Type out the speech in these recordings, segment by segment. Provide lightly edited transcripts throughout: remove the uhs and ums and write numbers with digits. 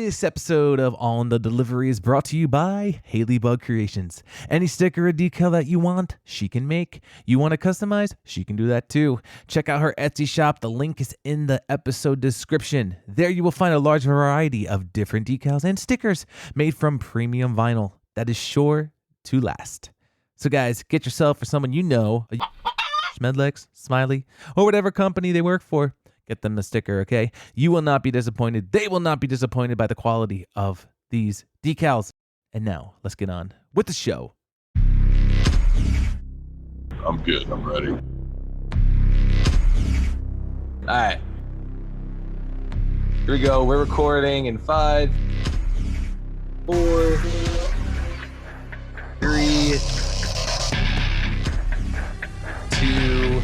This episode of On the Delivery is brought to you by Haley Bug Creations. Any sticker or decal that you want, she can make. You want to customize? She can do that too. Check out her Etsy shop. The link is in the episode description. There you will find a large variety of different decals and stickers made from premium vinyl that is sure to last. So guys, get yourself or someone you know, a Smedlex, Smiley, or whatever company they work for. Get them a sticker, okay? You will not be disappointed. They will not be disappointed by the quality of these decals. And now, let's get on with the show. I'm good. I'm ready. All right. Here we go. We're recording in 5, 4, 3, 2,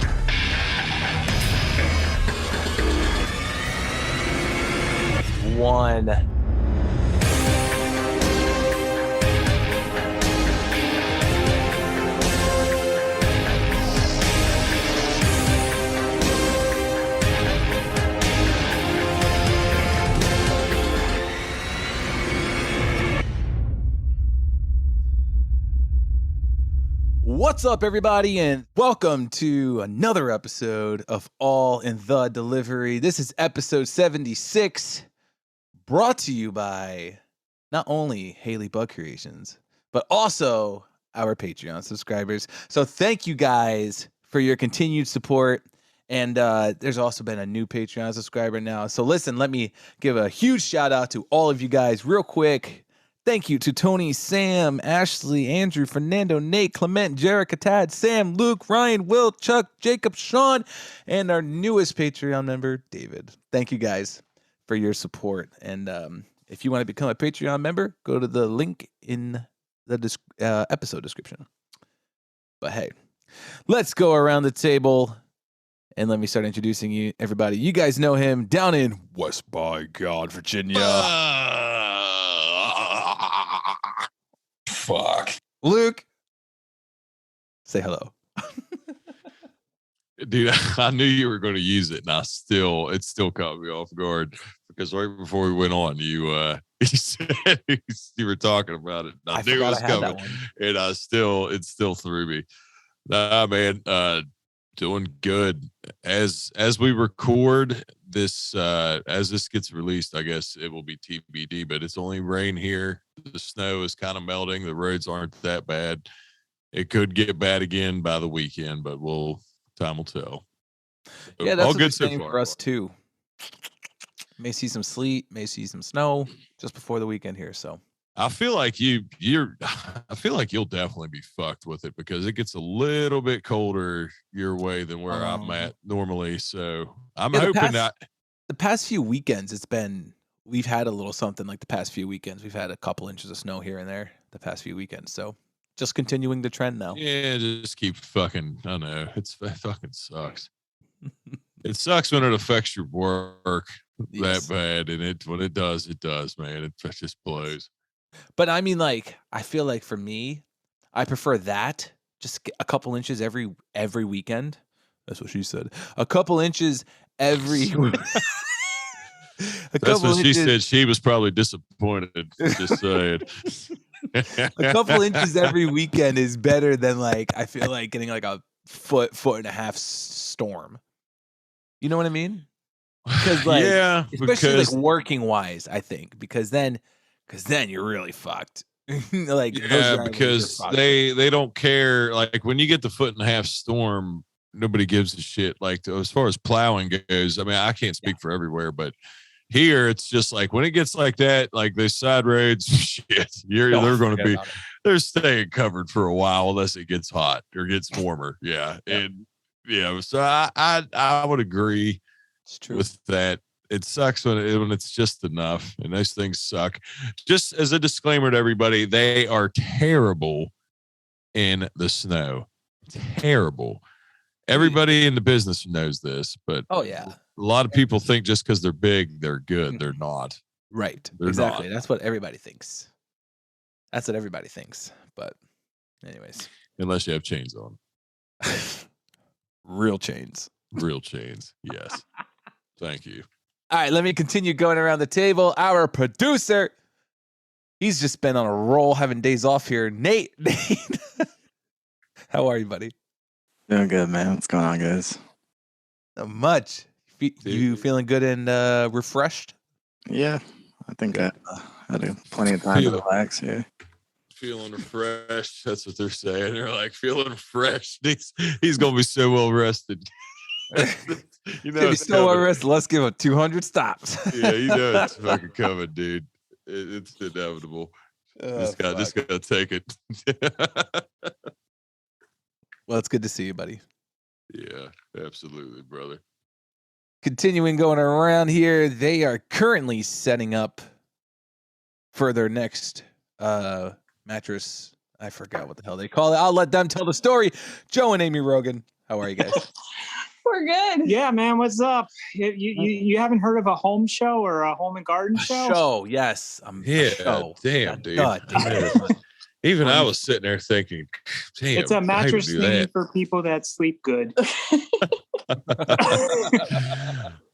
1. What's up, everybody, and welcome to another episode of All in the Delivery. This is episode 76, brought to you by not only Haley Bug Creations, but also our Patreon subscribers. So thank you guys for your continued support. And there's also been a new Patreon subscriber now. So listen, let me give a huge shout out to all of you guys real quick. Thank you to Tony, Sam, Ashley, Andrew, Fernando, Nate, Clement, Jerica, Tad, Sam, Luke, Ryan, Will, Chuck, Jacob, Sean, and our newest Patreon member, David. Thank you guys for your support. And if you want to become a Patreon member, go to the link in the episode description. But hey, let's go around the table and let me start introducing you, everybody. You guys know him down in West by God, Virginia. Fuck. Luke, say hello. Dude, I knew you were going to use it, and it still caught me off guard because right before we went on, you said you were talking about it. I knew it was coming, and it still threw me. Nah, man, doing good. As we record this, as this gets released, I guess it will be TBD, but it's only rain here. The snow is kind of melting. The roads aren't that bad. It could get bad again by the weekend, but time will tell. So, yeah, that's all good so so far for us too. May see some sleet, may see some snow just before the weekend here. So I feel like I feel like you'll definitely be fucked with it because it gets a little bit colder your way than where I'm at normally. So I'm hoping that the past few weekends we've had a little something like the past few weekends. We've had a couple inches of snow here and there the past few weekends. So just continuing the trend now. Yeah, just keep fucking, I know. It fucking sucks. It sucks when it affects your work that bad. And when it does, man. It just blows. But I mean, like, I feel like for me, I prefer that. Just get a couple inches every weekend. That's what she said. A couple inches every That's what she said. She was probably disappointed. Just saying. A couple inches every weekend is better than, like, I feel like getting like a foot and a half storm. You know what I mean? Because like, yeah, especially like working wise, I think because then you're really fucked. Like, yeah, because they don't care. Like when you get the foot and a half storm, nobody gives a shit. Like as far as plowing goes, I mean, I can't speak for everywhere, but here it's just like when it gets like that, like those side roads, shit, they're going to be, they're staying covered for a while unless it gets hot or gets warmer. Yeah, and so I would agree with that. It sucks when it's just enough, and those things suck. Just as a disclaimer to everybody, they are terrible in the snow. Terrible. Everybody in the business knows this, but a lot of people think just because they're big, they're good. They're not. Right. They're exactly. Not. That's what everybody thinks. But anyways. Unless you have chains on. Real chains. Real chains. Yes. Thank you. All right, let me continue going around the table. Our producer, he's just been on a roll, having days off here. Nate, how are you, buddy? Doing good, man. What's going on, guys? Not much. You feeling good and refreshed? Yeah, I think I had plenty of time to relax. Yeah, feeling refreshed. That's what they're saying. They're like feeling refreshed. He's gonna be so well rested. You know, he's so well rested. Let's give him 200 stops. Yeah, you know it's fucking coming, dude. It's inevitable. Just gotta take it. Well, it's good to see you, buddy. Yeah, absolutely, brother. Continuing going around here, they are currently setting up for their next mattress. I forgot what the hell they call it. I'll let them tell the story. Joe and Amy Rogan, how are you guys? We're good. Yeah, man. What's up? You haven't heard of a home show or a home and garden show? Show, yes. Damn, dude. Even I was sitting there thinking, damn. It's a mattress theme for people that sleep good.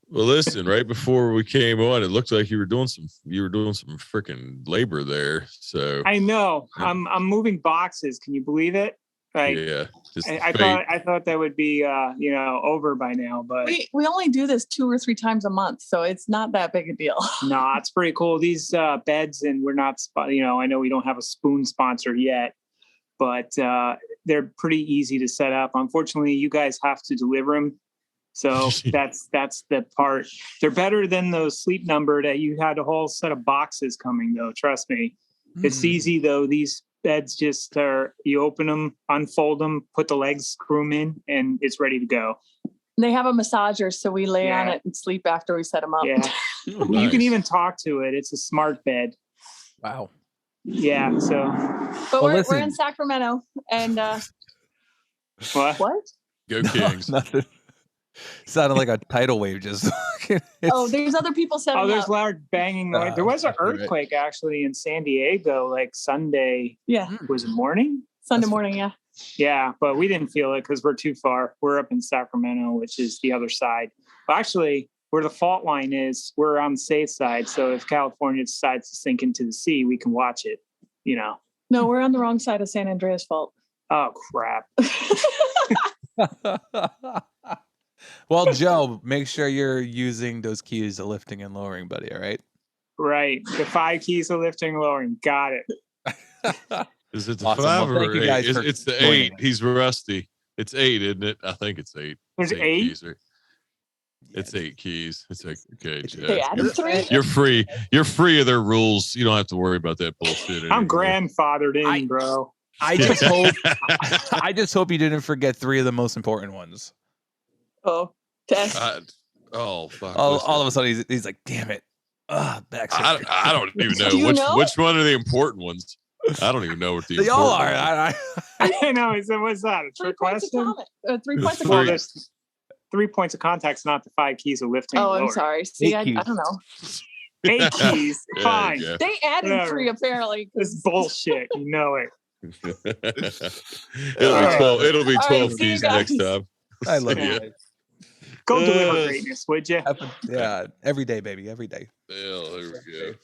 Well, listen, right before we came on, it looked like you were doing some freaking labor there. So I know. I'm moving boxes. Can you believe it? Like, yeah. I thought that would be over by now, but we only do this 2 or 3 times a month, so it's not that big a deal. Nah, it's pretty cool. These beds, and we're not, I know we don't have a spoon sponsor yet, but they're pretty easy to set up. Unfortunately, you guys have to deliver them. So that's the part. They're better than those Sleep Number that you had a whole set of boxes coming, though. Trust me. It's easy, though. These beds just you open them, unfold them, put the legs, screw them in, and it's ready to go. They have a massager, so we lay on it and sleep after we set them up. Yeah. Oh, nice. You can even talk to it. It's a smart bed. Wow. Yeah. So. But we're in Sacramento, and What? Go Kings. Nothing. Sounded like a tidal wave just. There's other people setting up. There's loud banging noise. There was an earthquake actually in San Diego, like Sunday. Yeah. Was it morning? Sunday morning, yeah. Yeah, but we didn't feel it because we're too far. We're up in Sacramento, which is the other side. But actually, where the fault line is, we're on the safe side. So if California decides to sink into the sea, we can watch it, No, we're on the wrong side of San Andreas Fault. Oh, crap. Well, Joe, make sure you're using those keys of lifting and lowering, buddy. All right. Right. The 5 keys of lifting and lowering. Got it. Is it the Awesome. 5 Well, or 8? It's the 8. He's rusty. It's 8, isn't it? I think it's 8. There's 8? Keys, right? It's 8 keys. It's like, okay, They added 3? You're free. You're free of their rules. You don't have to worry about that bullshit anymore. I'm grandfathered in, bro. I just hope you didn't forget 3 of the most important ones. Oh, test. Fuck. All of a sudden, he's like, damn it. Back. I don't even know which one are the important ones. I don't even know what they all are. I know. He said, what's that? A trick question? 3 points of Well, contact. 3 points of contact, not the 5 keys of lifting. Oh, I'm sorry. See, I don't know. 8 keys. Fine. Yeah. They added Whatever. 3 apparently. This is bullshit. You know it. It'll be 12 right, keys guys. next time. I love it. Go deliver greatness, would you? Yeah, every day, baby, every day. Yeah, there we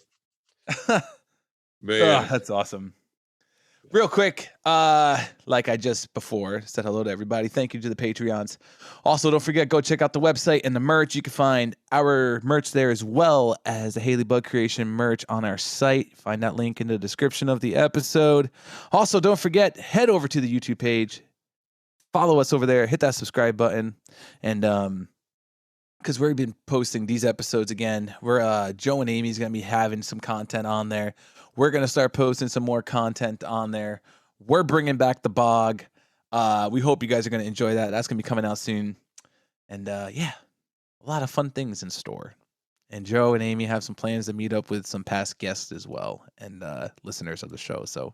go. Man, that's awesome. Real quick, like I just before said hello to everybody. Thank you to the Patreons. Also, don't forget, go check out the website and the merch. You can find our merch there as well as the Haley Bug Creation merch on our site. Find that link in the description of the episode. Also, don't forget, head over to the YouTube page. Follow us over there. Hit that subscribe button. And because we've been posting these episodes again, we're Joe and Amy's going to be having some content on there. We're going to start posting some more content on there. We're bringing back the bog. We hope you guys are going to enjoy that. That's going to be coming out soon. And a lot of fun things in store. And Joe and Amy have some plans to meet up with some past guests as well and listeners of the show. So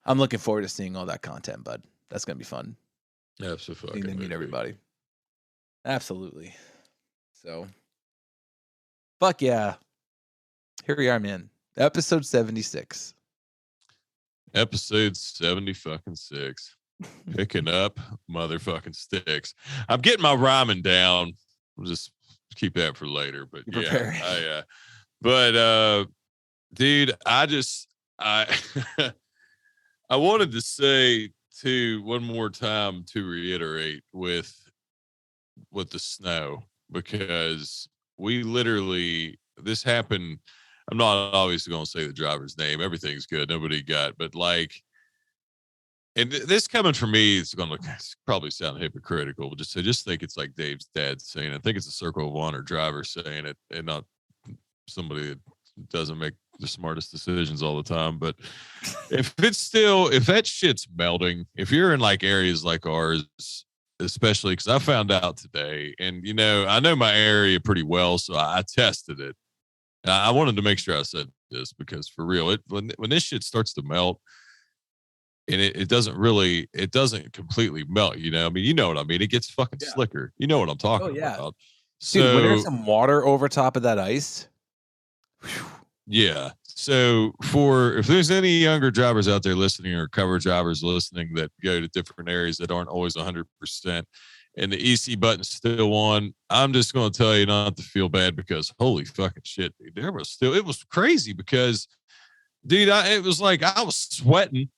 I'm looking forward to seeing all that content, bud. That's going to be fun. absolutely. Getting to meet everybody. Absolutely. So, fuck yeah. Here we are, man. Episode 76. Episode 70-fucking-6. Picking up motherfucking sticks. I'm getting my rhyming down. I'm just keep that for later. But You're yeah, prepared. dude, I I wanted to say too one more time to reiterate with the snow, because we literally, this happened. I'm not obviously going to say the driver's name. Everything's good. Nobody got, but like, and this coming from me, it's going to probably sound hypocritical, but just think it's like Dave's dad saying it. I think it's a Circle of Honor driver saying it, and not somebody that doesn't make the smartest decisions all the time. But if that shit's melting, if you're in like areas like ours, especially because I found out today, and I know my area pretty well, so I tested it. I wanted to make sure I said this, because for real, when this shit starts to melt, and it doesn't completely melt, I mean, you know what I mean? It gets fucking slicker. You know what I'm talking about. So, dude, when there's some water over top of that ice. Yeah. So if there's any younger drivers out there listening, or cover drivers listening that go to different areas that aren't always 100%, and the EC button's still on, I'm just going to tell you not to feel bad, because holy fucking shit, dude, it was crazy, because dude, it was like I was sweating,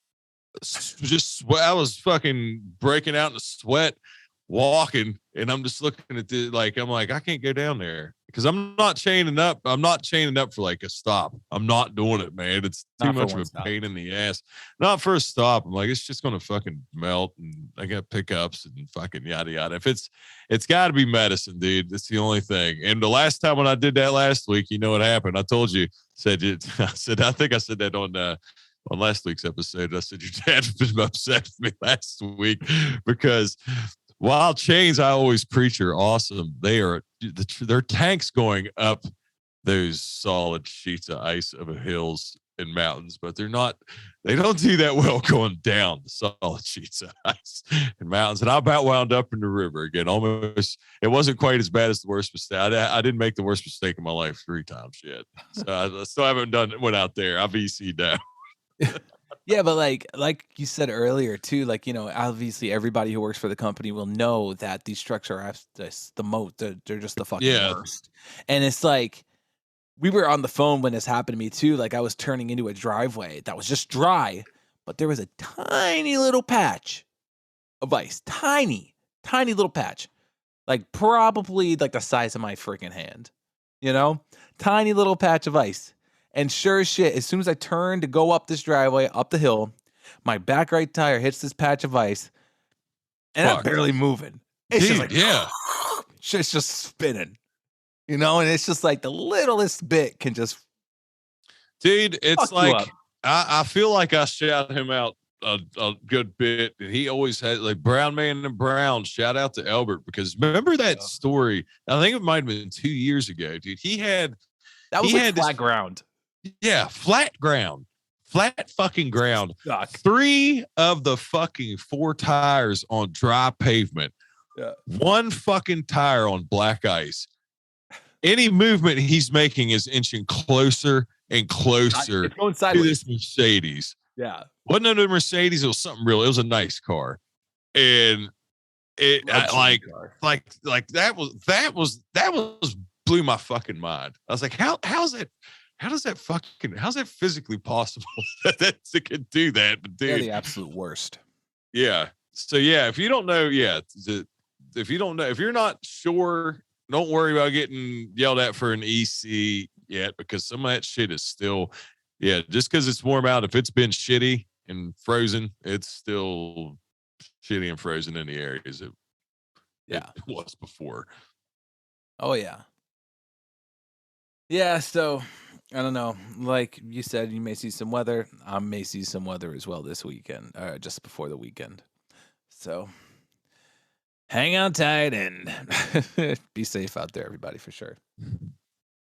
I was fucking breaking out in sweat walking, and I'm just looking at I'm like, I can't go down there, because I'm not chaining up for like a stop. I'm not doing it, man. It's too much of a pain in the ass. Not for a stop. I'm like, it's just gonna fucking melt, and I got pickups and fucking yada yada. If it's got to be medicine, dude. It's the only thing. And the last time when I did that last week, you know what happened? I told you. I think I said that on last week's episode. I said your dad was upset with me last week, because while chains, I always preach, are awesome, their tanks going up those solid sheets of ice over hills and mountains, but they don't do that well going down the solid sheets of ice and mountains. And I about wound up in the river again. Almost, it wasn't quite as bad as the worst mistake. I didn't make the worst mistake of my life 3 times yet. So I still haven't went out there. I've EC'd out. Yeah, but like you said earlier too, obviously everybody who works for the company will know that these trucks are the most. They're just the fucking worst. And it's like, we were on the phone when this happened to me too. Like, I was turning into a driveway that was just dry, but there was a tiny little patch of ice, tiny little patch, like probably like the size of my freaking hand, tiny little patch of ice. And sure as shit, as soon as I turn to go up this driveway, up the hill, my back right tire hits this patch of ice, and I'm barely moving. It's just like, it's just spinning, and it's just like the littlest bit can just. Dude, it's like, I feel like I shout him out a good bit. He always had, like, Brown Man and Brown. Shout out to Albert, because remember that story? I think it might have been 2 years ago, dude. That was flat ground. Yeah, flat fucking ground. 3 of the fucking 4 tires on dry pavement. Yeah. 1 fucking tire on black ice. Any movement he's making is inching closer and closer to this Mercedes. Yeah. Wasn't it a Mercedes? It was something real. It was a nice car. And that was blew my fucking mind. I was like, how's that physically possible that it can do that? But dude, they're the absolute worst. Yeah. So yeah, if you're not sure, don't worry about getting yelled at for an EC yet, because some of that shit is still, just because it's warm out. If it's been shitty and frozen, it's still shitty and frozen in the areas it was before. Oh yeah. Yeah, so I don't know. Like you said, you may see some weather. I may see some weather as well this weekend, just before the weekend. So hang on tight and be safe out there, everybody, for sure.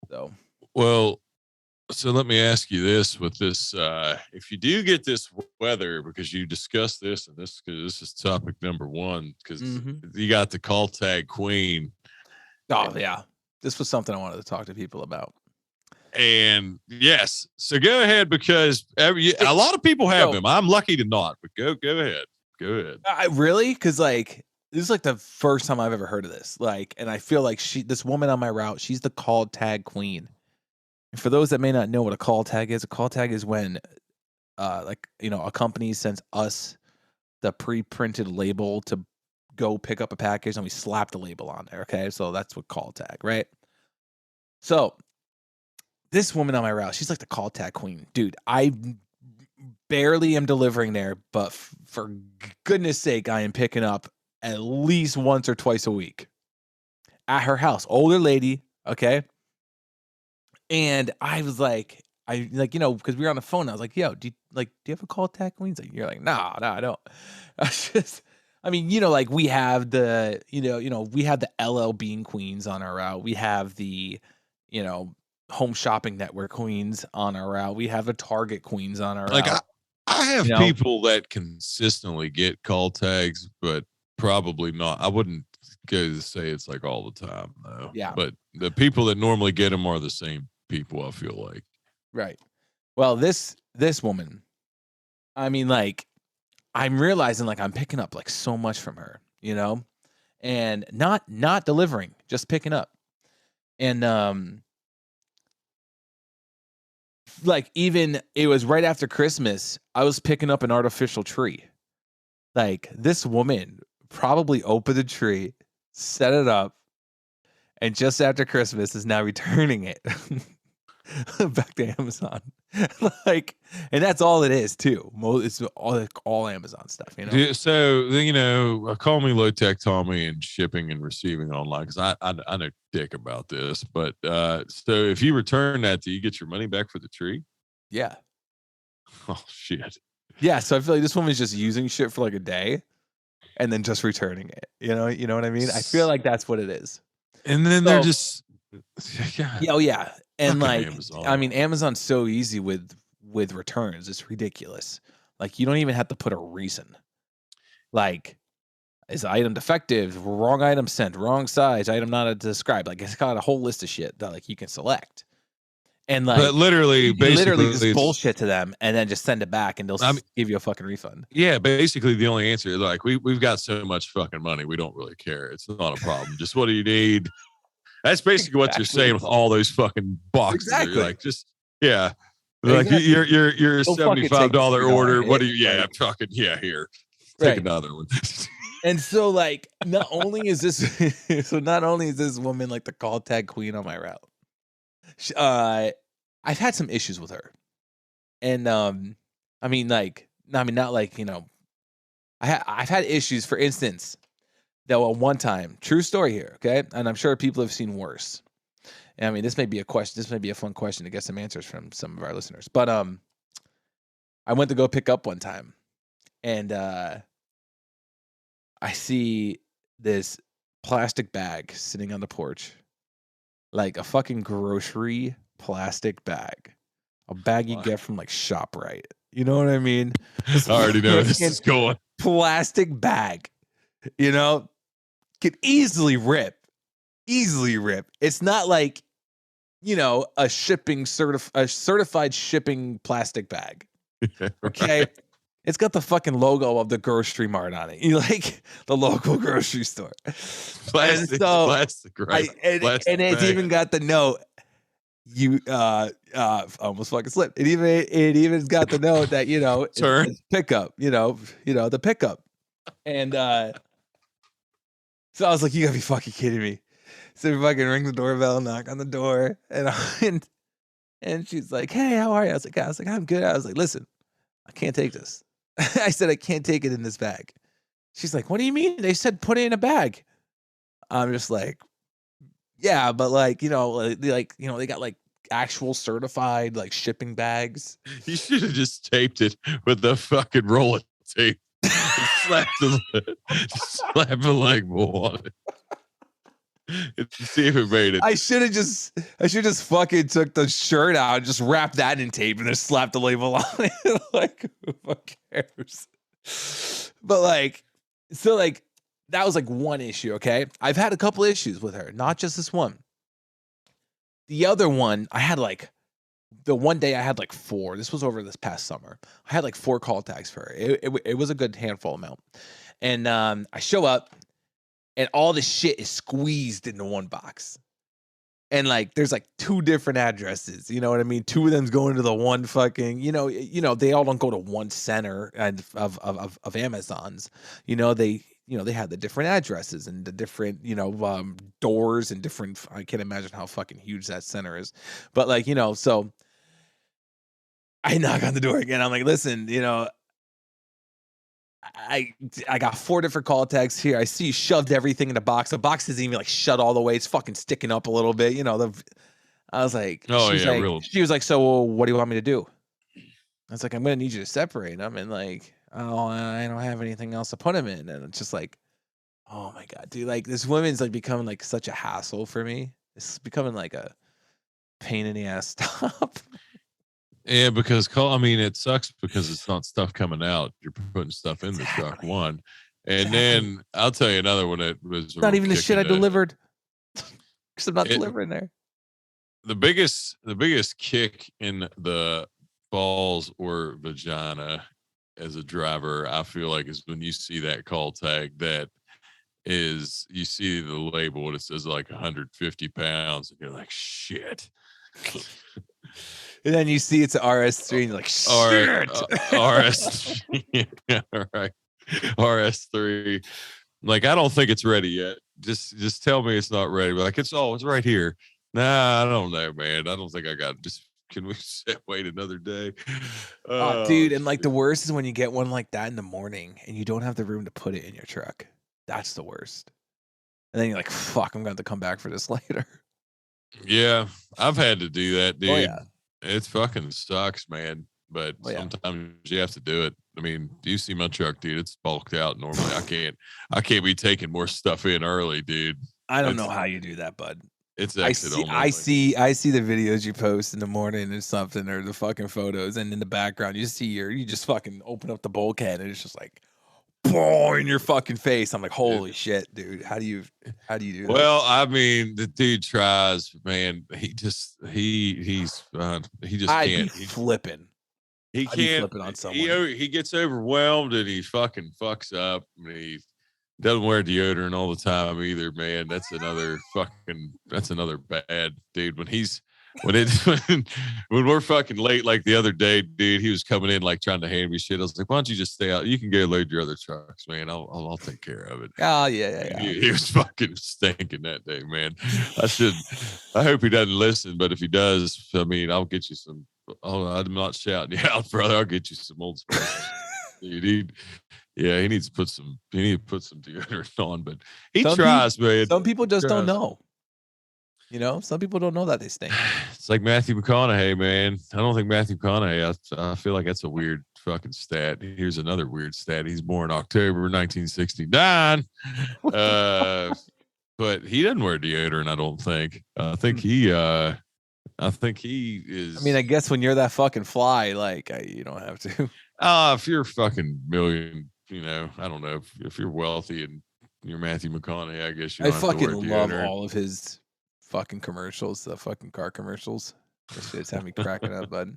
So let me ask you this: with this, if you do get this weather, because you discussed this, and this is topic number 1, because you got the call tag queen. Oh yeah, this was something I wanted to talk to people about. And yes, so go ahead, because a lot of people have them. I'm lucky to not, but go ahead. Really? Because like this is like the first time I've ever heard of this. Like, and I feel like this woman on my route, she's the call tag queen. And for those that may not know what a call tag is when, like, you know, a company sends us the pre-printed label to go pick up a package and we slap the label on there. Okay. So that's what call tag, right? So this woman on my route, she's like the call tag queen. Dude, I barely am delivering there, but for goodness sake, I am picking up at least once or twice a week at her house. Older lady, okay? And I was like, you know, because we were on the phone. I was like, yo, do you have a call tag queen? Like, you're like, no, I don't. I mean, you know, like we have the, we have the LL Bean queens on our route. We have the, you know, Home Shopping Network queens on our route. We have the Target queens on our route. I have people that consistently get call tags, but probably not. I wouldn't go to say it's like all the time though. Yeah. But the people that normally get them are the same people, I feel like. Right. Well, this woman, I mean, like, I'm realizing like I'm picking up like so much from her, you know, and not delivering, just picking up. And like, even it was right after Christmas, I was picking up an artificial tree. Like, this woman probably opened the tree, set it up, and just after Christmas is now returning it back to Amazon. Like, and that's all it is too. It's all Amazon stuff, you know. So, you know, call me low tech Tommy and shipping and receiving online, because I know dick about this. But so if you return that, do you get your money back for the tree? Yeah. Oh shit. Yeah. So I feel like this woman's just using shit for like a day and then just returning it. You know what I mean? I feel like that's what it is. And then they're just yeah, oh yeah. And like, Amazon. I mean, Amazon's so easy with returns. It's ridiculous. Like, you don't even have to put a reason. Like, is the item defective? Wrong item sent. Wrong size. Item not described. Like, it's got a whole list of shit that like you can select. And like, but literally just bullshit to them and then just send it back and they'll give you a fucking refund. Yeah, basically the only answer is like, we've got so much fucking money, we don't really care. It's not a problem. Just what do you need? That's basically what you're saying with all those fucking boxes. Exactly. You're like, just like your $75 order. What do you? Yeah, fucking here. Take another one. And so like, not only is this woman like the call tag queen on my route. I've had some issues with her, and I mean, not like, you know, I've had issues. For instance, that one time, true story here, okay, and I'm sure people have seen worse. And I mean, this may be a question. This may be a fun question to get some answers from some of our listeners. But I went to go pick up one time, and I see this plastic bag sitting on the porch. Like a fucking grocery plastic bag. A bag you get from like ShopRite. You know what I mean? I already know where this is going. Plastic bag. You know? Could easily rip. It's not like, you know, a certified shipping plastic bag. Okay? Right. It's got the fucking logo of the grocery mart on it. You like the local grocery store. Plastic, right? And it's even got the note. You almost fucking slipped. It even's got the note that, you know, it's pickup. You know the pickup. And so I was like, you gotta be fucking kidding me. So we fucking ring the doorbell, knock on the door, and she's like, hey, how are you? I was like, I'm good. I was like, listen, I can't take this. I said, I can't take it in this bag. She's like, what do you mean? They said put it in a bag. I'm just like, yeah, but like, you know, they got like actual certified like shipping bags. You should have just taped it with the fucking roll of tape. Slap a leg more on it. See if it made it. I should have just fucking took the shirt out and just wrapped that in tape and then slapped the label on it. Like, who cares? But like, so like, that was like one issue. Okay, I've had a couple issues with her, not just this one. The other one, I had like, the one day I had like 4. This was over this past summer. I had like 4 call tags for her. It was a good handful amount. And I show up and all the shit is squeezed into one box. And like, there's like 2 different addresses. You know what I mean? 2 of them's going to the one fucking. They all don't go to one center of Amazons. They have the different addresses and the different doors and different. I can't imagine how fucking huge that center is, but like so. I knock on the door again. I'm like, listen, I got 4 different call tags here. I see you shoved everything in the box. The box isn't even like shut all the way. It's fucking sticking up a little bit. I was like, she was like, so what do you want me to do? I was like, I'm going to need you to separate them. And like, oh, I don't have anything else to put them in. And it's just like, oh my God, dude, like this woman's like becoming like such a hassle for me. It's becoming like a pain in the ass stop. Yeah, because it sucks because it's not stuff coming out. You're putting stuff in the truck, one. And then I'll tell you another one that was not even the shit I delivered. Because I'm not delivering there. The biggest kick in the balls or vagina as a driver, I feel like, is when you see that call tag that is, you see the label and it says like 150 pounds and you're like, shit. And then you see it's an RS3 and you're like, shit. RS3. Yeah, right. RS3. Like, I don't think it's ready yet. Just tell me it's not ready. Like, it's right here. Nah, I don't know, man. I don't think I got it. Can we wait another day? Dude, and like the worst is when you get one like that in the morning and you don't have the room to put it in your truck. That's the worst. And then you're like, fuck, I'm going to have to come back for this later. Yeah, I've had to do that, dude. Oh, yeah. It fucking sucks, man. But sometimes you have to do it. I mean, do you see my truck, dude? It's bulked out normally. I can't be taking more stuff in early, dude. I don't know how you do that, bud. It's exit only. I see the videos you post in the morning or something, or the fucking photos, and in the background you just fucking open up the bulkhead and it's just like, boom, in your fucking face. I'm like, holy shit, dude. How do you do that? Well, I mean, the dude tries, man. He just can't. Be flipping. He can't. Flipping on someone. He gets overwhelmed and he fucking fucks up. And he doesn't wear deodorant all the time either, man. That's another bad dude. When we're fucking late, like the other day, dude, he was coming in like trying to hand me shit. I was like, why don't you just stay out? You can go load your other trucks, man. I'll take care of it. Oh yeah. He was fucking stinking that day, man. I hope he doesn't listen, but if he does, I mean, I'll get you some. Oh, I'm not shouting you out, brother. I'll get you some Old Spice. Dude, he needs to put some deodorant on, but he tries, man. Some people just don't know. Some people don't know that they stink. It's like Matthew McConaughey, man. I don't think Matthew McConaughey, I feel like that's a weird fucking stat. Here's another weird stat. He's born October 1969. But he doesn't wear deodorant, I don't think. I think he is. I mean, I guess when you're that fucking fly, like, you don't have to. If you're fucking million, I don't know. If you're wealthy and you're Matthew McConaughey, I guess you don't have to wear fucking deodorant. love all of his fucking commercials, the fucking car commercials. This shit's having me cracking up, bud.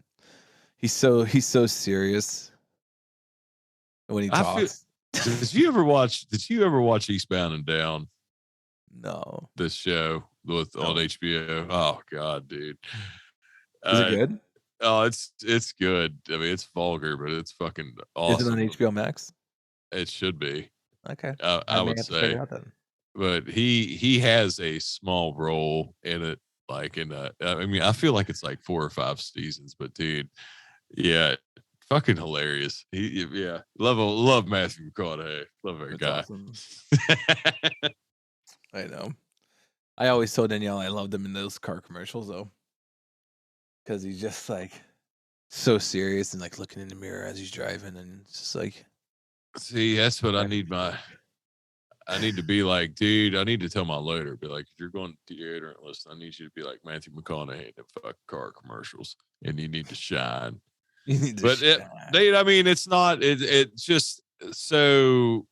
He's so serious when he talks. Did you ever watch Eastbound and Down? No. This show on HBO. Oh God, dude. Is it good? Oh, it's good. I mean, it's vulgar, but it's fucking awesome. Is it on HBO Max? It should be. Okay. I would say. But he has a small role in it, like I mean, I feel like it's like 4 or 5 seasons, but dude, yeah, fucking hilarious. Love Matthew McConaughey. Love that guy. Awesome. I know. I always told Danielle I loved him in those car commercials though, because he's just like so serious and like looking in the mirror as he's driving, and it's just like. See, that's what I need to be like, dude. I need to tell my loader, be like, if you're going to deodorant, listen, I need you to be like Matthew McConaughey in the fuck car commercials, and you need to shine. Dude, I mean, it's not. It's just so.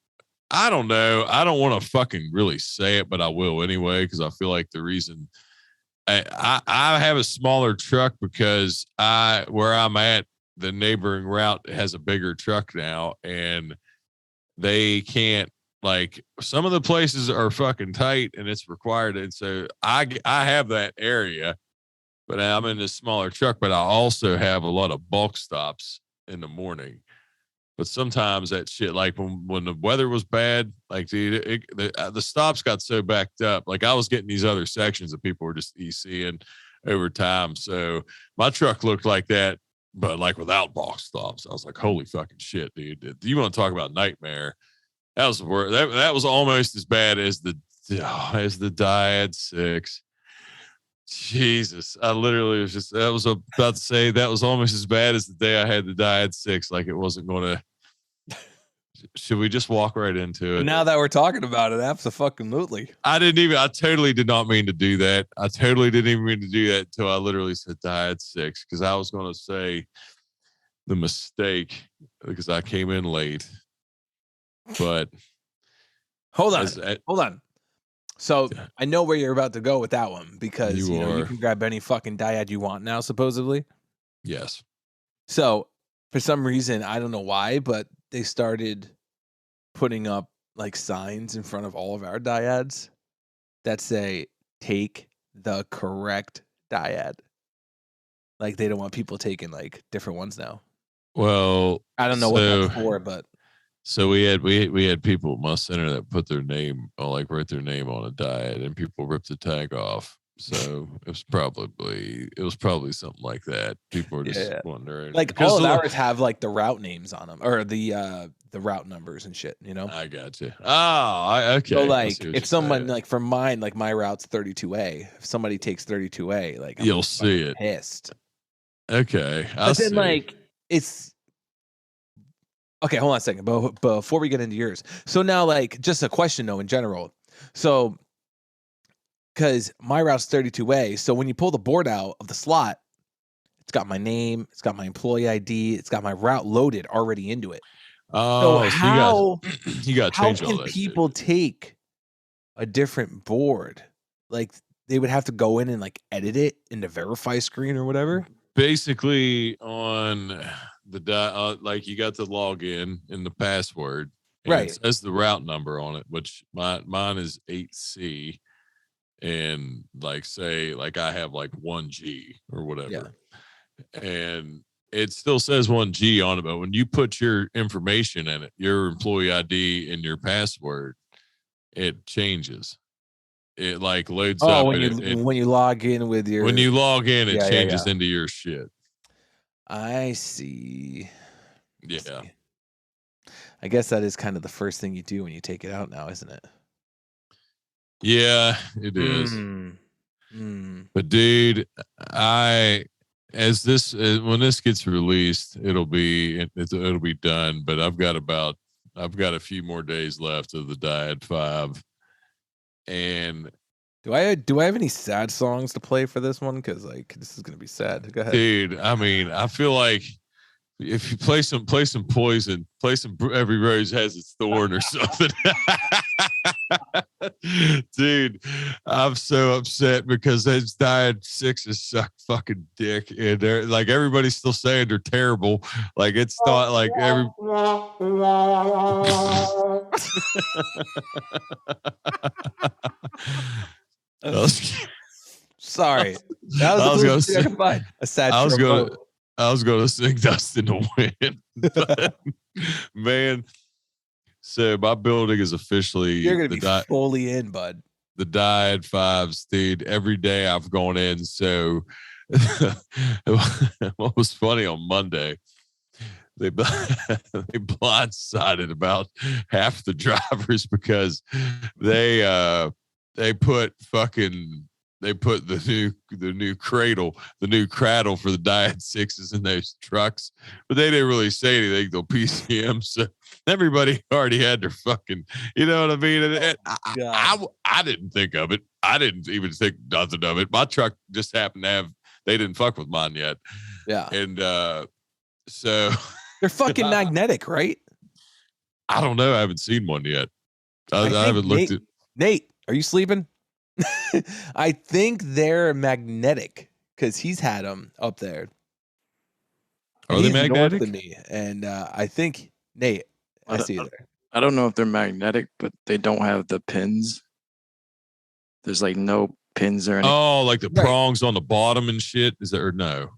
I don't know. I don't want to fucking really say it, but I will anyway because I feel like the reason I have a smaller truck because where I'm at, the neighboring route has a bigger truck now, and they can't like some of the places are fucking tight and it's required. And so I have that area, but I'm in this smaller truck, but I also have a lot of bulk stops in the morning. But sometimes that shit, like when the weather was bad, like dude, the stops got so backed up. Like I was getting these other sections that people were just ECing over time. So my truck looked like that, but like without box stops. I was like, holy fucking shit, dude. You want to talk about nightmare? That was the worst. That was almost as bad as the Diad 6. Jesus, I literally was just, I was about to say that was almost as bad as the day I had the Diad 6. Like it wasn't going to. Should we just walk right into it? Now that we're talking about it, absolutely. I totally did not mean to do that. I totally didn't even mean to do that until I literally said Diad 6 because I was going to say the mistake because I came in late. But hold on. So I know where you're about to go with that one because you can grab any fucking Diad you want now, supposedly. Yes. So for some reason, I don't know why, but they started putting up like signs in front of all of our Diads that say take the correct Diad. Like they don't want people taking like different ones now. Well, I don't know what that's for, but so we had people at my center that put their name write their name on a Diad and people ripped the tag off. So it was probably something like that. People were just wondering. Like all of ours have like the route names on them or the route numbers and shit, you know? I got you. Oh, okay. So like if someone like for mine, like my route's 32A. If somebody takes 32A, like you'll see it. Pissed. Okay. But then like it's okay, hold on a second. But before we get into yours. So now like just a question though in general. So because my route's 32A. So when you pull the board out of the slot, it's got my name, it's got my employee ID, it's got my route loaded already into it. Oh, so how you got to change all that. How can people take a different board? Like they would have to go in and like edit it in the verify screen or whatever. Basically, on the like you got to log in the password, and right? It says the route number on it, which mine is 8C. And like say like I have like 1G or whatever, and it still says 1G on it, but when you put your information in it, your employee ID and your password, it changes. It like loads up when you log in with your it changes into your shit. I see. Yeah. I guess that is kind of the first thing you do when you take it out now, isn't it? Yeah, it is. But dude, when this gets released, it'll be done. But I've got a few more days left of the Diad 5. And do I have any sad songs to play for this one? Because like this is gonna be sad. Go ahead, dude. I mean, I feel like if you play some Poison, play some Every Rose Has Its Thorn or something. Dude, I'm so upset because those Diad 6s suck fucking dick, and they're like everybody's still saying they're terrible. Like it's not like every. Sorry, that was a sad. I was going to sing Dust in the Wind, but, man. So my building is officially you're gonna be fully in, bud. The Diad 5s, dude. Every day I've gone in. So what was funny on Monday? They blindsided about half the drivers because they put the new cradle for the Diad 6s in those trucks, but they didn't really say anything till PCM. So everybody already had their fucking, you know what I mean? And I didn't think of it. I didn't even think nothing of it. My truck just happened to have. They didn't fuck with mine yet. Yeah. And so they're fucking magnetic, right? I don't know. I haven't seen one yet. I haven't looked at. Nate, are you sleeping? I think they're magnetic because he's had them up there. Are they magnetic? North of me, and I think Nate, I see you there. I don't know if they're magnetic, but they don't have the pins. There's like no pins or anything. Oh, like the prongs on the bottom and shit. Is there or no?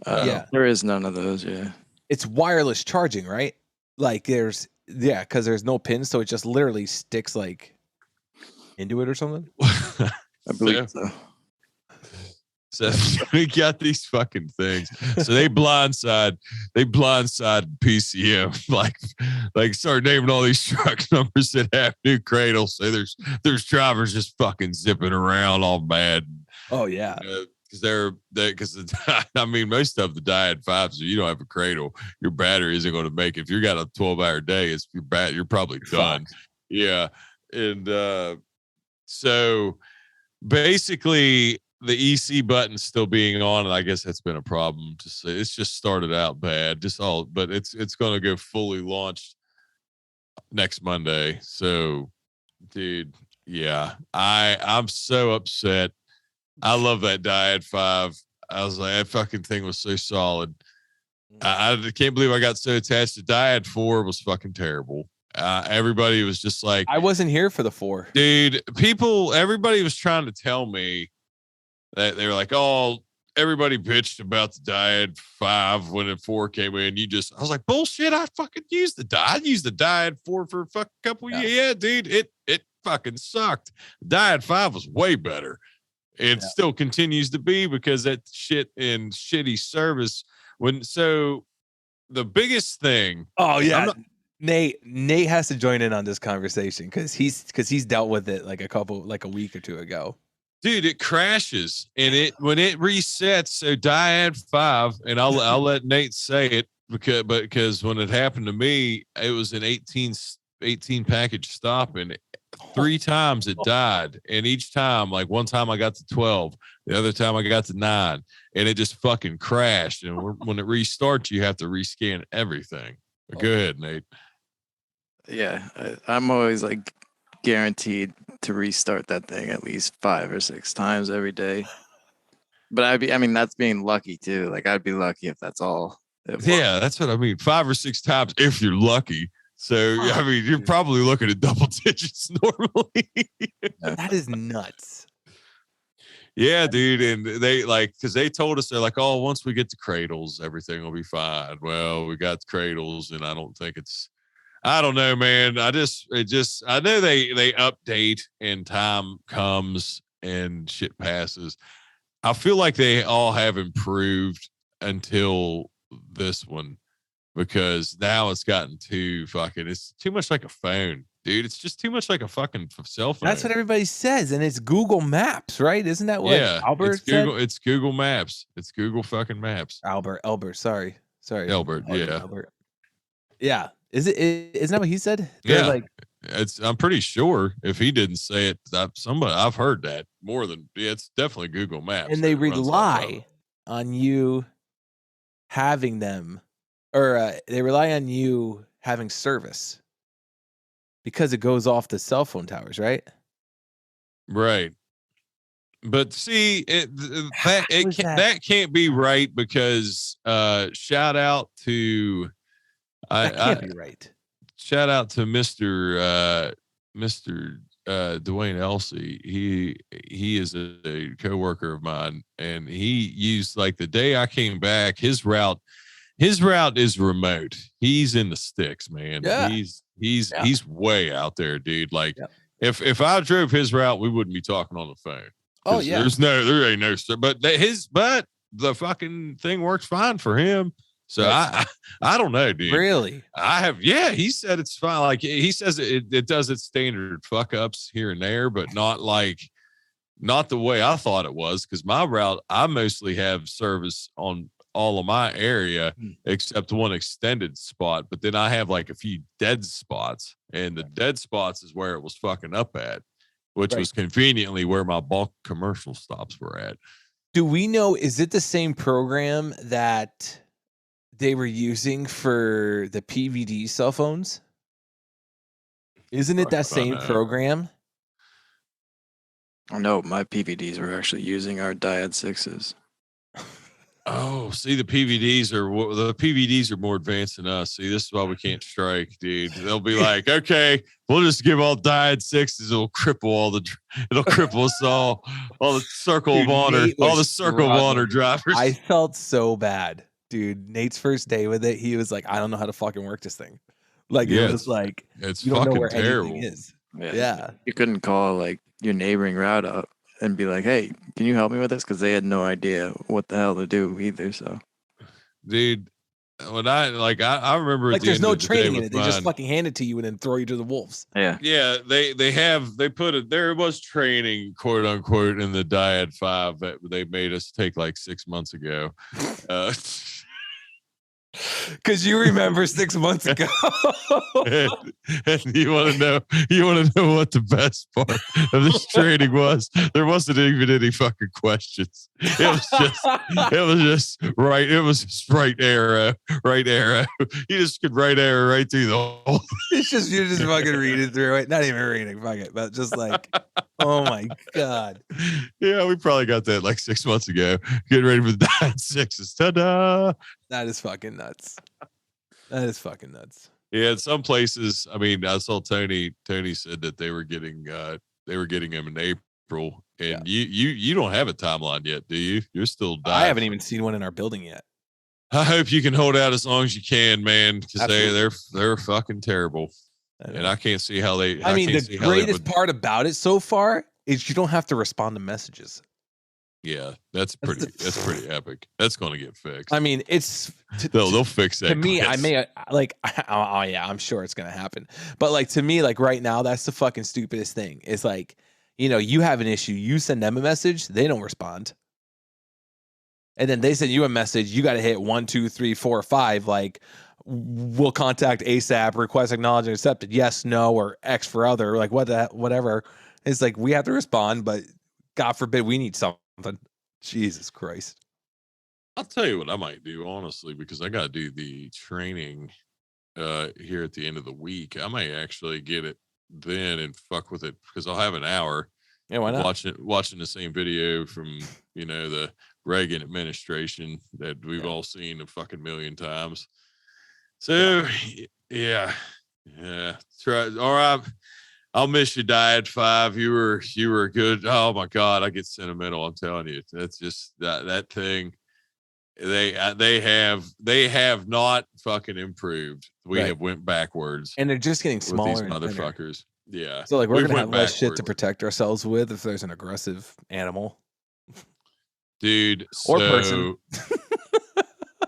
Yeah. There is none of those. Yeah. It's wireless charging, right? Like because there's no pins, so it just literally sticks like into it or something. I believe so. So we got these fucking things. So they blindside PCM, like start naming all these truck numbers that have new cradles. So there's drivers just fucking zipping around all bad. Oh yeah. Because I mean, most of the Diad 5s, you don't have a cradle, your battery isn't going to make it. If you got a 12-hour day, you're probably done. Yeah. And so basically the EC button still being on, and I guess that's been a problem. It's just started out bad, but it's going to go fully launched next Monday. So, dude, yeah, I'm so upset. I love that Diad 5. I was like, that fucking thing was so solid. I can't believe I got so attached to Diad 4 was fucking terrible. Everybody was just like, I wasn't here for the 4. Dude, everybody was trying to tell me that they were like, oh, everybody bitched about the Diad 5 when the 4 came in. I was like, bullshit, I fucking used the Diad. I used the Diad 4 for a fucking couple years. Yeah, dude, it fucking sucked. Diad 5 was way better. It still continues to be because that shit in shitty service. So the biggest thing. Oh yeah, Nate has to join in on this conversation because he's dealt with it like a week or two ago. Dude, it crashes and when it resets. So Diad 5, and I'll let Nate say it because when it happened to me, it was an 18 package stop and 3 times it died, and each time, like one time I got to 12, the other time I got to 9, and it just fucking crashed. And when it restarts, you have to rescan everything. But go ahead, Nate. Yeah, I'm always like guaranteed to restart that thing at least 5 or 6 times every day. But that's being lucky too. Like I'd be lucky if that's all. Yeah, that's what I mean. 5 or 6 times if you're lucky. So, I mean, you're probably looking at double digits normally. That is nuts. Yeah, dude. And because they told us, they're like, oh, once we get the cradles, everything will be fine. Well, we got the cradles, and I don't think I don't know, man. I know they update and time comes and shit passes. I feel like they all have improved until this one. Because now it's gotten it's too much like a phone, dude. It's just too much like a fucking cell phone. That's what everybody says. And it's Google Maps, right? Isn't that what Albert said? It's Google Maps. It's Google fucking Maps. Albert, sorry. Albert, yeah. Albert. Yeah. Isn't that what he said? Yeah. I'm pretty sure if he didn't say it, I've heard that more than it's definitely Google Maps. And they rely on you having them. Or they rely on you having service because it goes off the cell phone towers, right? Right. But see, that can't be right because shout out to that can't be right. Shout out to Mr. Dwayne Elsey. He is a coworker of mine, and he used like the day I came back, his route is remote. He's in the sticks, man. Yeah. He's way out there, dude. Like if I drove his route, we wouldn't be talking on the phone. Oh yeah. There ain't no, but the fucking thing works fine for him. So I don't know, dude. Really? He said it's fine. Like he says it does its standard fuck ups here and there, but not the way I thought it was. Cause my route, I mostly have service on all of my area except one extended spot, but then I have like a few dead spots, and the dead spots is where it was fucking up at, which was conveniently where my bulk commercial stops were at. Do we know, is it the same program that they were using for the PVD cell phones? Isn't it that same program? Oh no, my PVDs were actually using our Diad 6s. Oh, see, the PVDs are more advanced than us. See, this is why we can't strike, dude. They'll be like, okay, we'll just give all diet sixes. It'll cripple us all the circle Dude, of honor, Nate all the was circle of honor struggling. drivers. I felt so bad, dude. Nate's first day with it, he was like, I don't know how to fucking work this thing. Like, Yeah, it was like, it's you don't know fucking where terrible. anything is. Yeah. You couldn't call like your neighboring route up and be like, hey, can you help me with this? Because they had no idea what the hell to do either. So, Dude, when I remember Like, at the there's end no of the day training in with it. They just mine- fucking hand it to you and then throw you to the wolves. yeah. Yeah, they put it. There was training, quote unquote, in the Diad 5 that they made us take like 6 months ago. Because you remember 6 months ago. and you want to know what the best part of this training was? There wasn't even any fucking questions. It was just right. It was just right arrow. You just could right arrow right through the whole. It's just you're just fucking reading through it. Not even reading, fuck it, but just like, oh my god. Yeah, we probably got that like 6 months ago. Getting ready for the Diet 6s. Ta-da! That is fucking nuts. That is fucking nuts. Yeah, in some places, I mean, I saw Tony said that they were getting them in April, and you don't have a timeline yet, do you? You're still I haven't even seen one in our building yet. I hope you can hold out as long as you can, man, because they're fucking terrible, and I can't see how they. I mean, the greatest part about it so far is you don't have to respond to messages. Yeah, that's pretty epic. That's going to get fixed. I mean, it's they'll fix that. To me, I may like. Oh yeah, I'm sure it's gonna happen. But like to me, like right now, that's the fucking stupidest thing. It's like, you have an issue, you send them a message, they don't respond, and then they send you a message. You got to hit 1, 2, 3, 4, 5. Like, we'll contact ASAP. Request acknowledged, accepted. Yes, no, or X for other. Like whatever. It's like we have to respond, but God forbid we need something. Jesus Christ. I'll tell you what I might do, honestly, because I got to do the training here at the end of the week. I might actually get it then and fuck with it because I'll have an hour. Yeah, why not? Watching the same video from the Reagan administration that we've all seen a fucking million times. So yeah. Try. All right. I'll miss you, Diet 5. You were good. Oh my God, I get sentimental. I'm telling you, that's just that thing. They have not fucking improved. We have went backwards, and they're just getting smaller. With these and motherfuckers. Yeah. So like we're gonna have less shit to protect ourselves with if there's an aggressive animal, dude, or person.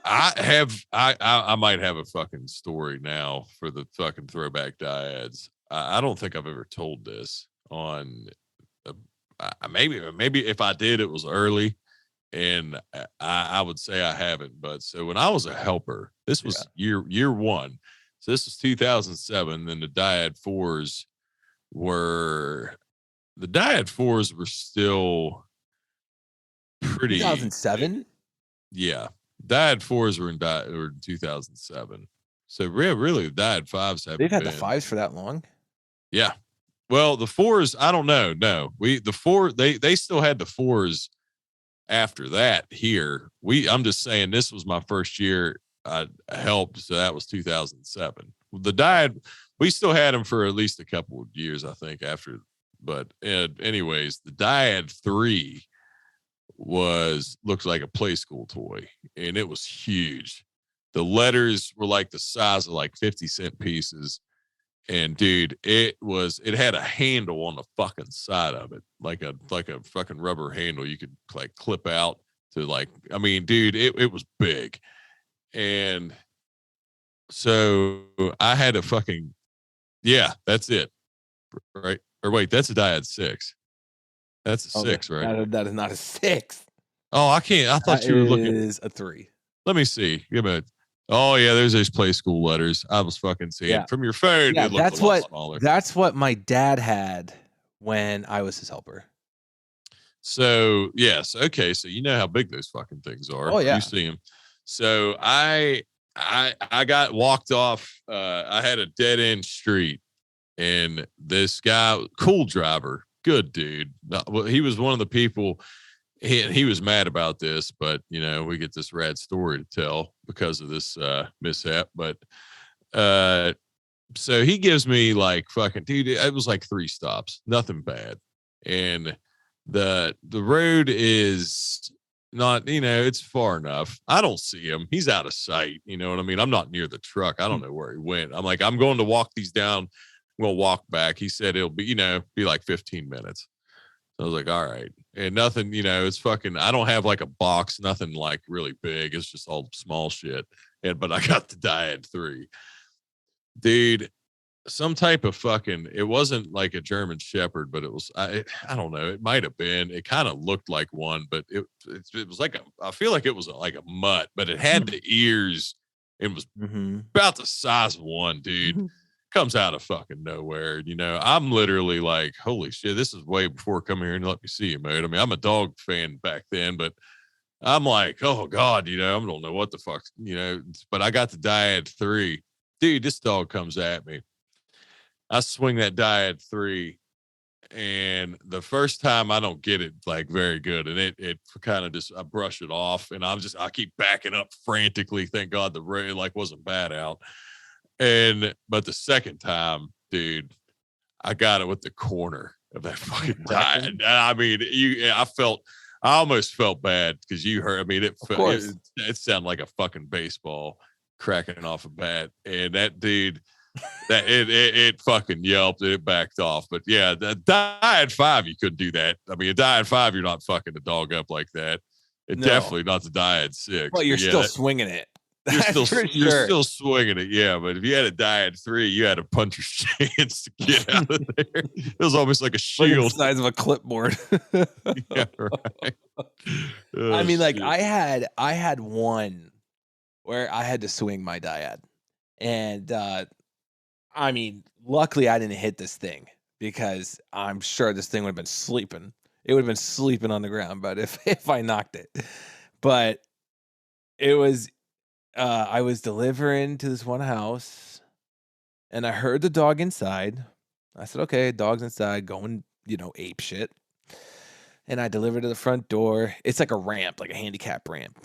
I might have a fucking story now for the fucking throwback dyads. I don't think I've ever told this on. Maybe if I did, it was early, and I would say I haven't. But so when I was a helper, this was year one. So this was 2007. Then the Diad 4s were still pretty. 2007. Yeah, Diad 4s were in 2007. So really, the Diad 5s have. They've had the 5s for that long. Yeah. Well, the 4s, I don't know. No, they still had the 4s after that here. I'm just saying this was my first year I helped. So that was 2007. The Diad, we still had them for at least a couple of years, I think, after. But anyways, the Diad 3 looked like a play school toy, and it was huge. The letters were like the size of like 50-cent pieces. And dude, it had a handle on the fucking side of it, like a fucking rubber handle you could like clip out to like, I mean, dude, it was big. And so I had a fucking, that's it. Right. Or wait, that's a Diad 6. That's a 6, right? That is not a 6. Oh, I can't. I thought you were looking. It is a 3. Let me see. Give me Oh yeah, there's those play school letters. I was fucking seeing from your phone. Yeah, it looked a lot smaller. That's what my dad had when I was his helper. So yes, okay. So you know how big those fucking things are. Oh yeah, you see them. So I got walked off. I had a dead end street, and this guy, cool driver, good dude. He was one of the people. he was mad about this, but you know, we get this rad story to tell because of this mishap. But so he gives me like fucking dude, it was like 3 stops, nothing bad. And the road is not, you know, it's far enough. I don't see him. He's out of sight. You know what I mean? I'm not near the truck. I don't know where he went. I'm like, I'm going to walk these down. We'll walk back. He said it'll be, you know, be like 15 minutes. So I was like, all right. And nothing, you know, it's fucking, I don't have like a box, nothing like really big. It's just all small shit. But I got the Diad 3. Dude, some type of fucking, it wasn't like a German Shepherd, but it was, I don't know, it might have been, it kind of looked like one, but it was like I feel like it was like a mutt, but it had the ears and was about the size of one, dude. Comes out of fucking nowhere. You know, I'm literally like, holy shit, this is way before coming here and let me see you, mate. I mean, I'm a dog fan back then, but I'm like, oh God, you know, I don't know what the fuck, you know, but I got the Diad 3. Dude, this dog comes at me. I swing that Diad 3, and the first time I don't get it like very good, and it kind of just, I brush it off, and I keep backing up frantically. Thank God the rain like wasn't bad out. But the second time, dude, I got it with the corner of that fucking Diad. I mean, I almost felt bad because you heard. I mean, it sounded like a fucking baseball cracking off a bat, and that dude. That it fucking yelped, it backed off. But yeah, the Diad 5, you couldn't do that. I mean, a Diad 5, you're not fucking the dog up like that. Definitely not the Diad 6. Well, you're still swinging it. You're still swinging it, yeah. But if you had a Diad 3, you had a puncher's chance to get out of there. It was almost like a shield, like the size of a clipboard. Yeah, right. I mean, like I had one where I had to swing my Diad, and I mean, luckily I didn't hit this thing because I'm sure this thing would have been sleeping. It would have been sleeping on the ground, but if I knocked it. But it was, I was delivering to this one house, and I heard the dog inside. I said, okay, dog's inside, going, you know, ape shit. And I delivered to the front door. It's like a ramp, like a handicap ramp.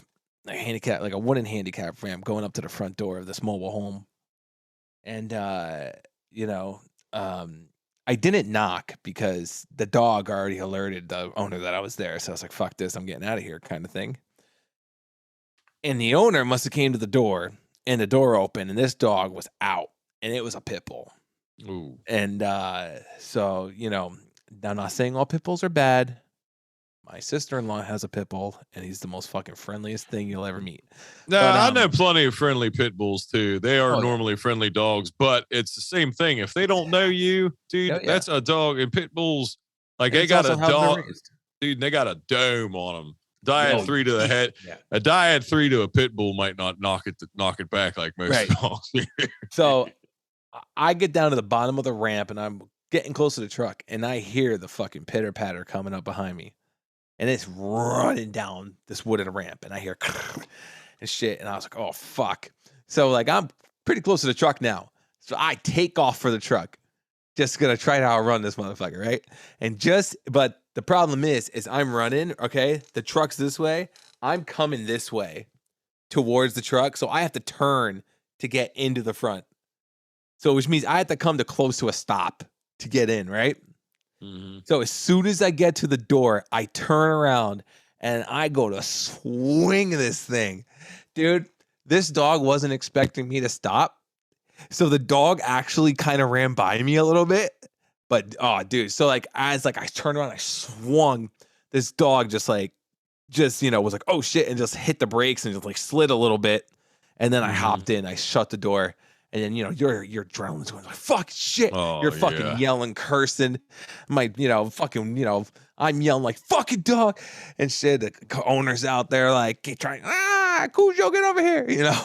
Like a wooden handicap ramp going up to the front door of this mobile home. And, you know, I didn't knock because the dog already alerted the owner that I was there. So I was like, fuck this, I'm getting out of here kind of thing. And the owner must have came to the door, and the door opened, and this dog was out, and it was a pit bull. Ooh. And so, you know, I'm not saying all pit bulls are bad. My sister-in-law has a pit bull, and he's the most fucking friendliest thing you'll ever meet. No, But, I know plenty of friendly pit bulls too. They are normally friendly dogs, but it's the same thing. If they don't know you, dude, that's a dog. And pit bulls, like they got a dog, dude. They got a dome on them. Diad 3 to the head. A Diad 3 to a pit bull might not knock it back like most dogs. So I get down to the bottom of the ramp, and I'm getting close to the truck, and I hear the fucking pitter patter coming up behind me. And it's running down this wooden ramp, and I hear and shit, and I was like, "Oh fuck!" So like, I'm pretty close to the truck now, so I take off for the truck, just gonna try to outrun this motherfucker, right? But the problem is I'm running. Okay, the truck's this way, I'm coming this way towards the truck, so I have to turn to get into the front. So which means I have to come to close to a stop to get in, right? Mm-hmm. So as soon as I get to the door, I turn around and I go to swing this thing. Dude, this dog wasn't expecting me to stop. So the dog actually kind of ran by me a little bit. But, oh, dude. So like, as like I turned around, I swung. This dog just, you know, was like, oh shit, and just hit the brakes and just like slid a little bit. And then I hopped in, I shut the door. And then, you know, your adrenaline's going like, fuck shit. You're fucking yelling, cursing. You know, fucking, you know, I'm yelling like, fucking dog. And shit, the owner's out there like, keep trying, Cujo, get over here. You know,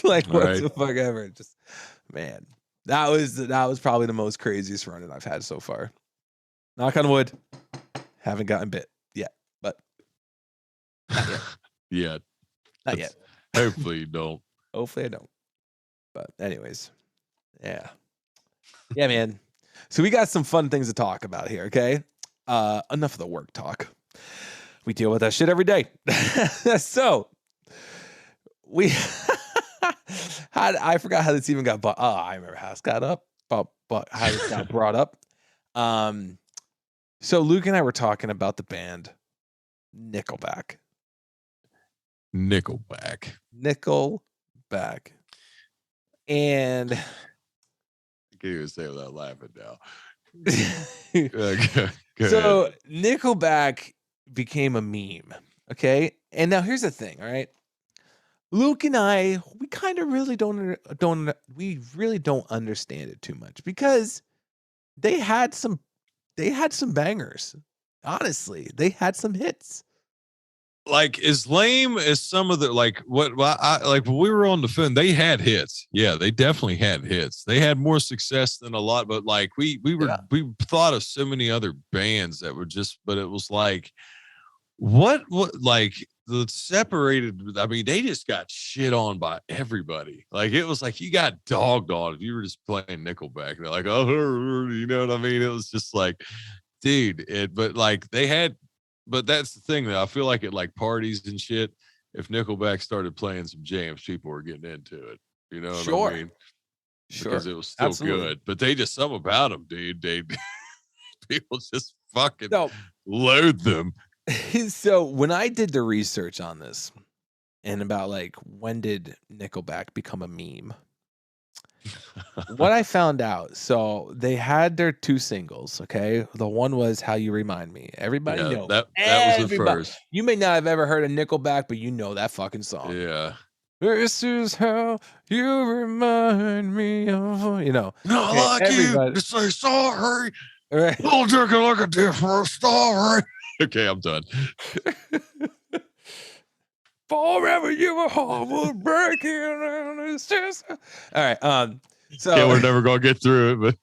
like, what the fuck ever. Just, man, that was probably the most craziest run that I've had so far. Knock on wood. Haven't gotten bit yet, but not yet. Not yet. Hopefully you don't. Hopefully I don't. But anyways, yeah, man. So we got some fun things to talk about here. Okay, enough of the work talk. We deal with that shit every day. So we I forgot how this even got bought. Oh, I remember how this got up, but how it got brought up. So Luke and I were talking about the band Nickelback. Nickelback. And I can't even say it without laughing now. So Nickelback became a meme. Okay. And now here's the thing, all right? Luke and I, we kind of really don't understand it too much because they had some bangers. Honestly, they had some hits. Like as lame as some of the like what like when we were on the phone, they had hits. Yeah, they definitely had hits. They had more success than a lot, but like we thought of so many other bands that were just, but it was like what like the separated. I mean, they just got shit on by everybody. Like it was like you got dogged on if you were just playing Nickelback. They're like, oh, you know what I mean? It was just like, dude. But like they had. But that's the thing, though. I feel like at like parties and shit, if Nickelback started playing some jams, people were getting into it. You know what I mean? Because it was still good. But they just something about them, dude. They people just fucking loathe them. So when I did the research on this and about like when did Nickelback become a meme, what I found out, so they had their 2 singles, okay? The one was How You Remind Me. Everybody knows. That was the first. You may not have ever heard of Nickelback, but you know that fucking song. Yeah. This is how you remind me of, you know. Not like everybody. You to say sorry. Right. Don't take it like a different story. Okay, I'm done. Forever you were hard breaking. All right. So yeah, we're never gonna get through it,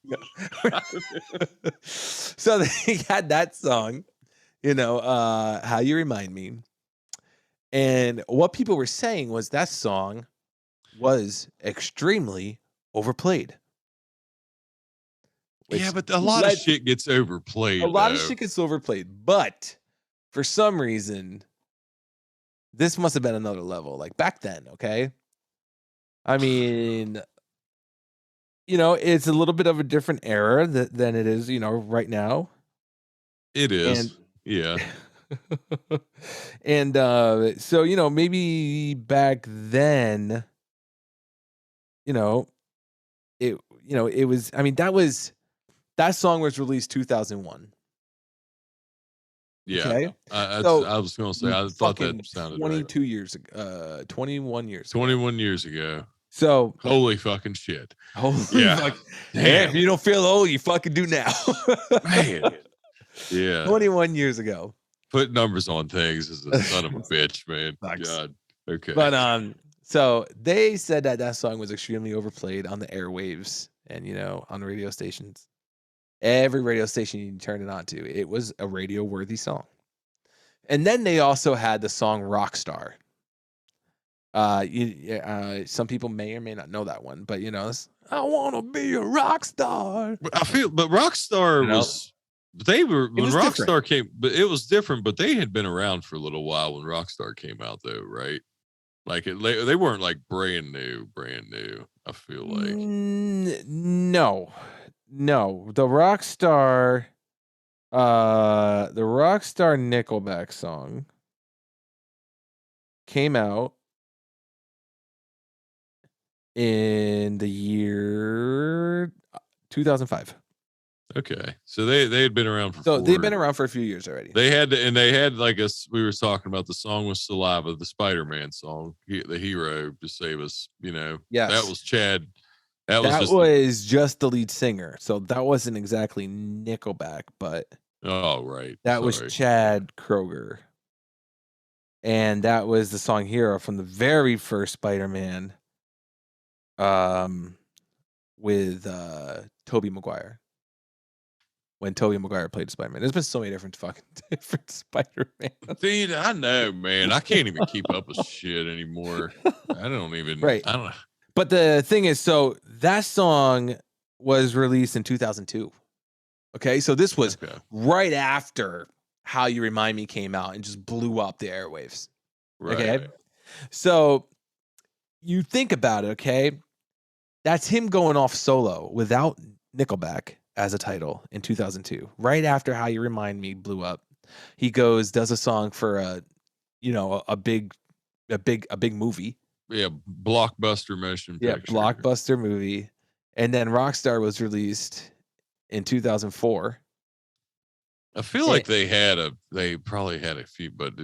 but so they had that song, you know, How You Remind Me. And what people were saying was that song was extremely overplayed. Yeah, but a lot of shit gets overplayed. A lot of shit gets overplayed, but for some reason, this must have been another level. Like back then, okay? I mean, you know, it's a little bit of a different era than it is, you know, right now. It is. Yeah. And so, you know, maybe back then, it was, I mean, that song was released 2001. Yeah. Okay? I was going to say, I thought that sounded 22 years ago, 21 years ago. 21 years ago. So holy fucking shit. Holy fuck. Hey, if you don't feel old, you fucking do now. Man. Yeah. 21 years ago. Put numbers on things is a son of a bitch, man. Sucks. God. Okay. But so they said that song was extremely overplayed on the airwaves and, you know, on the radio stations. Every radio station you turn it on to, it was a radio worthy song. And then they also had the song Rockstar. Some people may or may not know that one, but you know, I want to be a rock star. But Rockstar was, they were, when Rockstar came, but it was different, but they had been around for a little while when Rockstar came out though, right? Like they weren't like brand new. I feel like. No, the Rockstar Nickelback song came out in the year 2005. Okay, so they had been around for. So they've been around for a few years already. They had like us. We were talking about the song with Saliva, the Spider-Man song, the hero to save us. You know, yes, that was Chad. That was just the lead singer. So that wasn't exactly Nickelback, but that was Chad Kroeger, and that was the song "Hero" from the very first Spider-Man. With Tobey Maguire. When Tobey Maguire played Spider-Man. There's been so many different Spider-Man. Dude, I know, man. I can't even keep up with shit anymore. I don't even. Right. I don't know. But the thing is, so that song was released in 2002. Okay, so this was right after How You Remind Me came out and just blew up the airwaves. Right. Okay. So you think about it, okay? That's him going off solo without Nickelback as a title in 2002. Right after How You Remind Me blew up, he does a song for a big movie. Yeah, blockbuster motion Yeah, picture. blockbuster movie. And then Rockstar was released in 2004. I feel like they probably had a few, but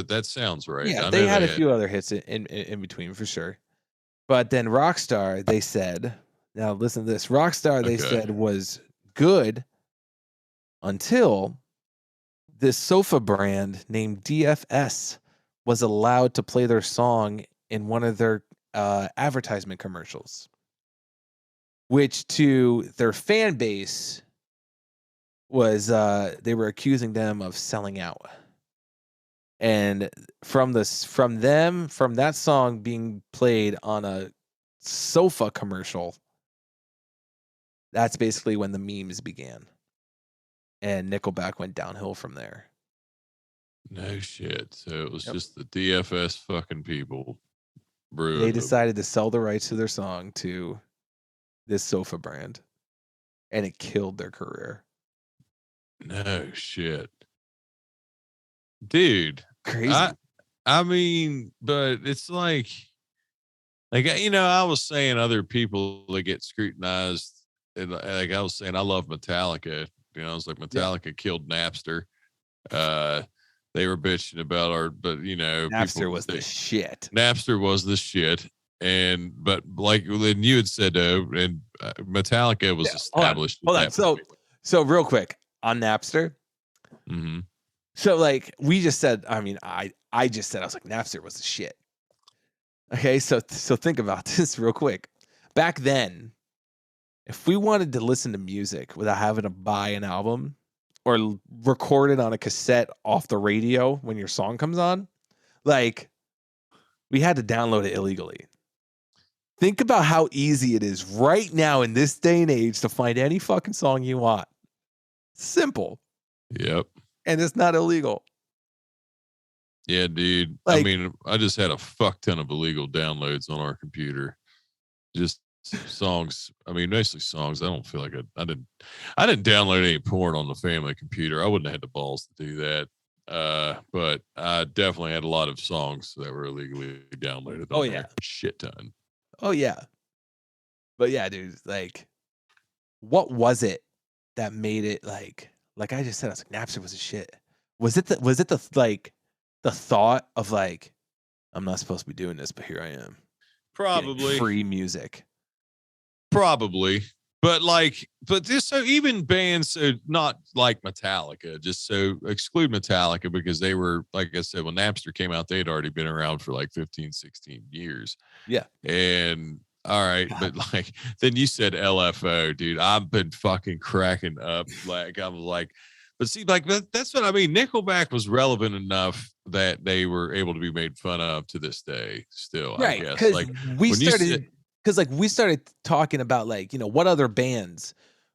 that sounds right. Yeah, I they know had a few other hits in between for sure. But then Rockstar, they said, now listen to this. Rockstar, they said, was good until this sofa brand named DFS was allowed to play their song in one of their advertisement commercials, which to their fan base was they were accusing them of selling out. And from that song being played on a sofa commercial, that's basically when the memes began. And Nickelback went downhill from there. No shit. So it was just the DFS fucking people. They decided to sell the rights to their song to this sofa brand, and it killed their career. No shit. Dude. Crazy. I mean, but it's like I was saying other people that get scrutinized, and like I was saying, I love Metallica. I was like, Metallica killed Napster. They were bitching about but Napster was the shit. Napster was the shit. But like then you had said, and Metallica was established. Hold on. So real quick on Napster. Mm-hmm. So like we just said, I just said, I was like, Napster was the shit. Okay, so think about this real quick. Back then, if we wanted to listen to music without having to buy an album or record it on a cassette off the radio when your song comes on, like we had to download it illegally. Think about how easy it is right now in this day and age to find any fucking song you want. Simple. Yep. And it's not illegal. Yeah, dude. I mean, I just had a fuck ton of illegal downloads on our computer. Just songs. I mean, mostly songs. I don't feel like I didn't download any porn on the family computer. I wouldn't have had the balls to do that. But I definitely had a lot of songs that were illegally downloaded. Oh yeah, shit ton. Oh yeah. But yeah, dude, like, what was it that made it like I just said? I was like, Napster was a shit. Was it the thought of like, I'm not supposed to be doing this, but here I am. Probably free music. Probably. But just so even bands, so not like Metallica, just so exclude Metallica because they were, like I said, when Napster came out, they'd already been around for like 15, 16 years. Yeah. And all right, but like then you said LFO, dude. I've been fucking cracking up. Like I was like, but see, like that's what I mean. Nickelback was relevant enough that they were able to be made fun of to this day. Still, right? I guess. Like we started talking about like what other bands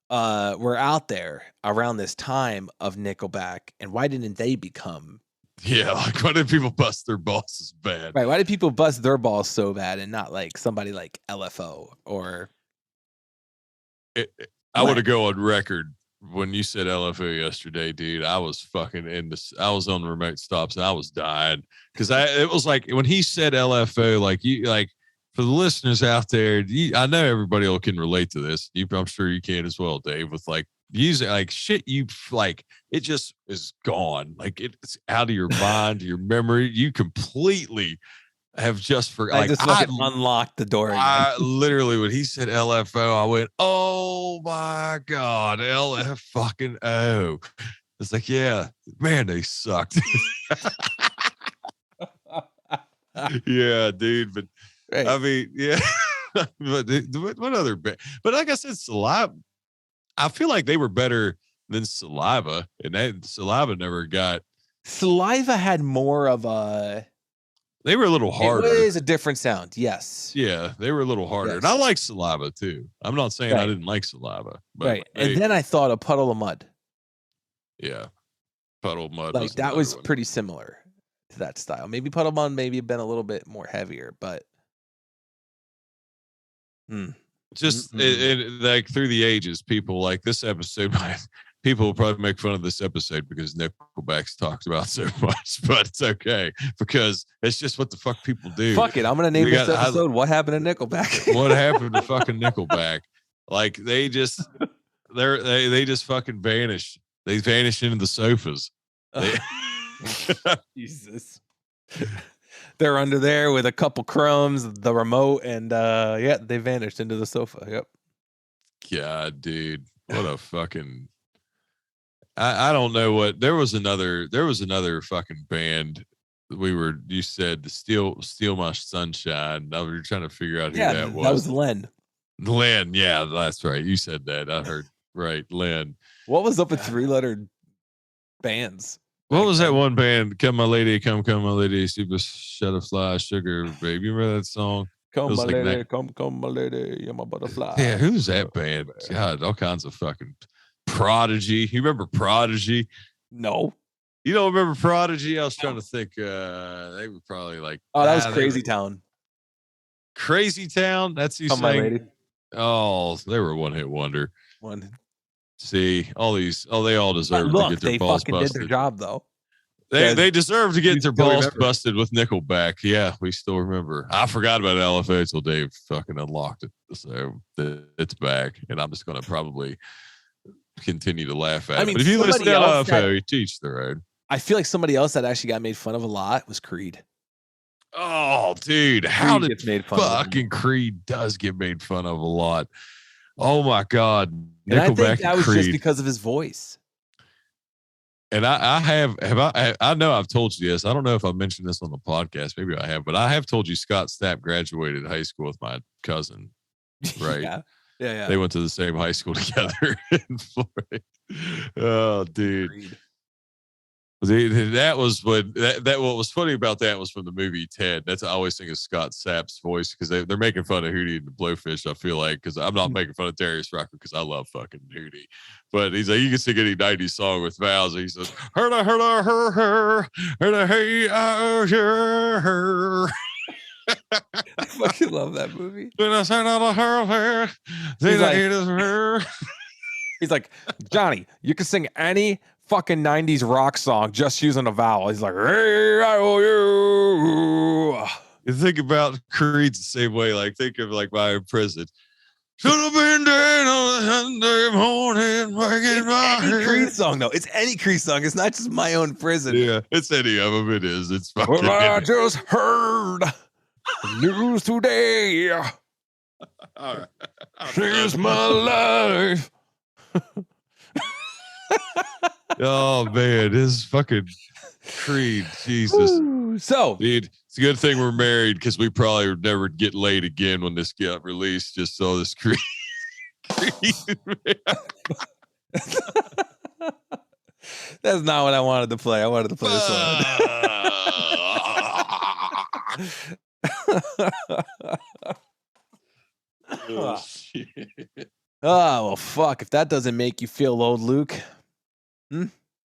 were out there around this time of Nickelback, and why didn't they become? Yeah, like why did people bust their balls as bad? Right? Why did people bust their balls so bad and not like somebody like LFO or? I want to go on record. When you said LFO yesterday, dude, I was fucking I was on remote stops and I was dying because it was like when he said LFO, like for the listeners out there, I know everybody can relate to this. I'm sure you can as well, Dave, with like using like shit. You like it just is gone. Like it's out of your mind, your memory. You completely have just forgotten. I unlocked the door again. I literally, when he said LFO, I went, "Oh my god, LF fucking O." It's like, yeah, man, they sucked. Yeah, dude. But right. I mean, yeah. But what other band? But like I said, Saliva. I feel like they were better than Saliva, and Saliva never got. Saliva had more of a. They were a little harder. It was a different sound, yes. Yeah, they were a little harder. Yes. And I like Saliva too. I'm not saying I didn't like Saliva. But right. And then I thought a Puddle of Mud. Yeah. Puddle Mud Like was that was another one. pretty similar to that style. Maybe Puddle Mud maybe been a little bit more heavier, but just like through the ages, people like this episode. People will probably make fun of this episode because Nickelback's talked about so much, but it's okay because it's just what the fuck people do. Fuck it, I'm gonna name this episode "What Happened to Nickelback." What happened to fucking Nickelback? Like they just fucking vanish. They vanish into the sofas. Jesus. They're under there with a couple crumbs, the remote, and yeah, they vanished into the sofa. Yep. God, dude, what a fucking. I don't know what. There was another fucking band. You said the Steal My Sunshine. Now we were trying to figure out who that was. That was Len. Len, yeah, that's right. You said that. I heard right, Len. What was up with 3-letter bands? What was that one band? Come my lady, come my lady, super butterfly, sugar baby. You remember that song? Come my lady, come my lady, you're my butterfly. Yeah, who's that band? God, all kinds of fucking Prodigy. You remember Prodigy? No. You don't remember Prodigy? I was trying to think. They were probably like. Oh, that was Crazy Town. Crazy Town? That's you saying? My lady. Oh, they were a one-hit wonder. One. See, they all deserve to get their balls busted. They fucking did their job, though. They deserve to get their balls busted with Nickelback. Yeah, we still remember. I forgot about LFO till Dave fucking unlocked it. So it's back. And I'm just going to probably continue to laugh at it. But if you listen to LFO, you teach their own. I feel like somebody else that actually got made fun of a lot was Creed. Oh, dude. How did made fun fucking Creed does get made fun of a lot. Oh, my God. And I think that was just because of his voice. And I know I've told you this. I don't know if I've mentioned this on the podcast. Maybe I have, but I have told you Scott Stapp graduated high school with my cousin. Right. Yeah. They went to the same high school together in Florida. Oh, dude. Creed. That was what was funny about that was from the movie Ted. That's I always think of Scott Stapp's voice because they're making fun of Hootie and the Blowfish. I feel like because I'm not making fun of Darius Rucker because I love fucking Hootie, but he's like you can sing any '90s song with vowels. He says her hey her. I fucking love that movie. He's like Johnny, you can sing any fucking 90s rock song just using a vowel. He's like, hey, I owe you. You think about Creed's the same way. Like, think of like my prison. Should have been dead on a Sunday morning. Any Creed song, though. It's any Creed song. It's not just My Own Prison. Yeah, it's any of them. It is. It's fucking. Well, I just heard news today. All right. Here's my life. Oh man, this is fucking Creed. Jesus. So, dude, it's a good thing we're married because we probably would never get laid again when this got released. Just saw this Creed. That's not what I wanted to play. I wanted to play this one. Oh, shit. Oh, well, fuck. If that doesn't make you feel old, Luke.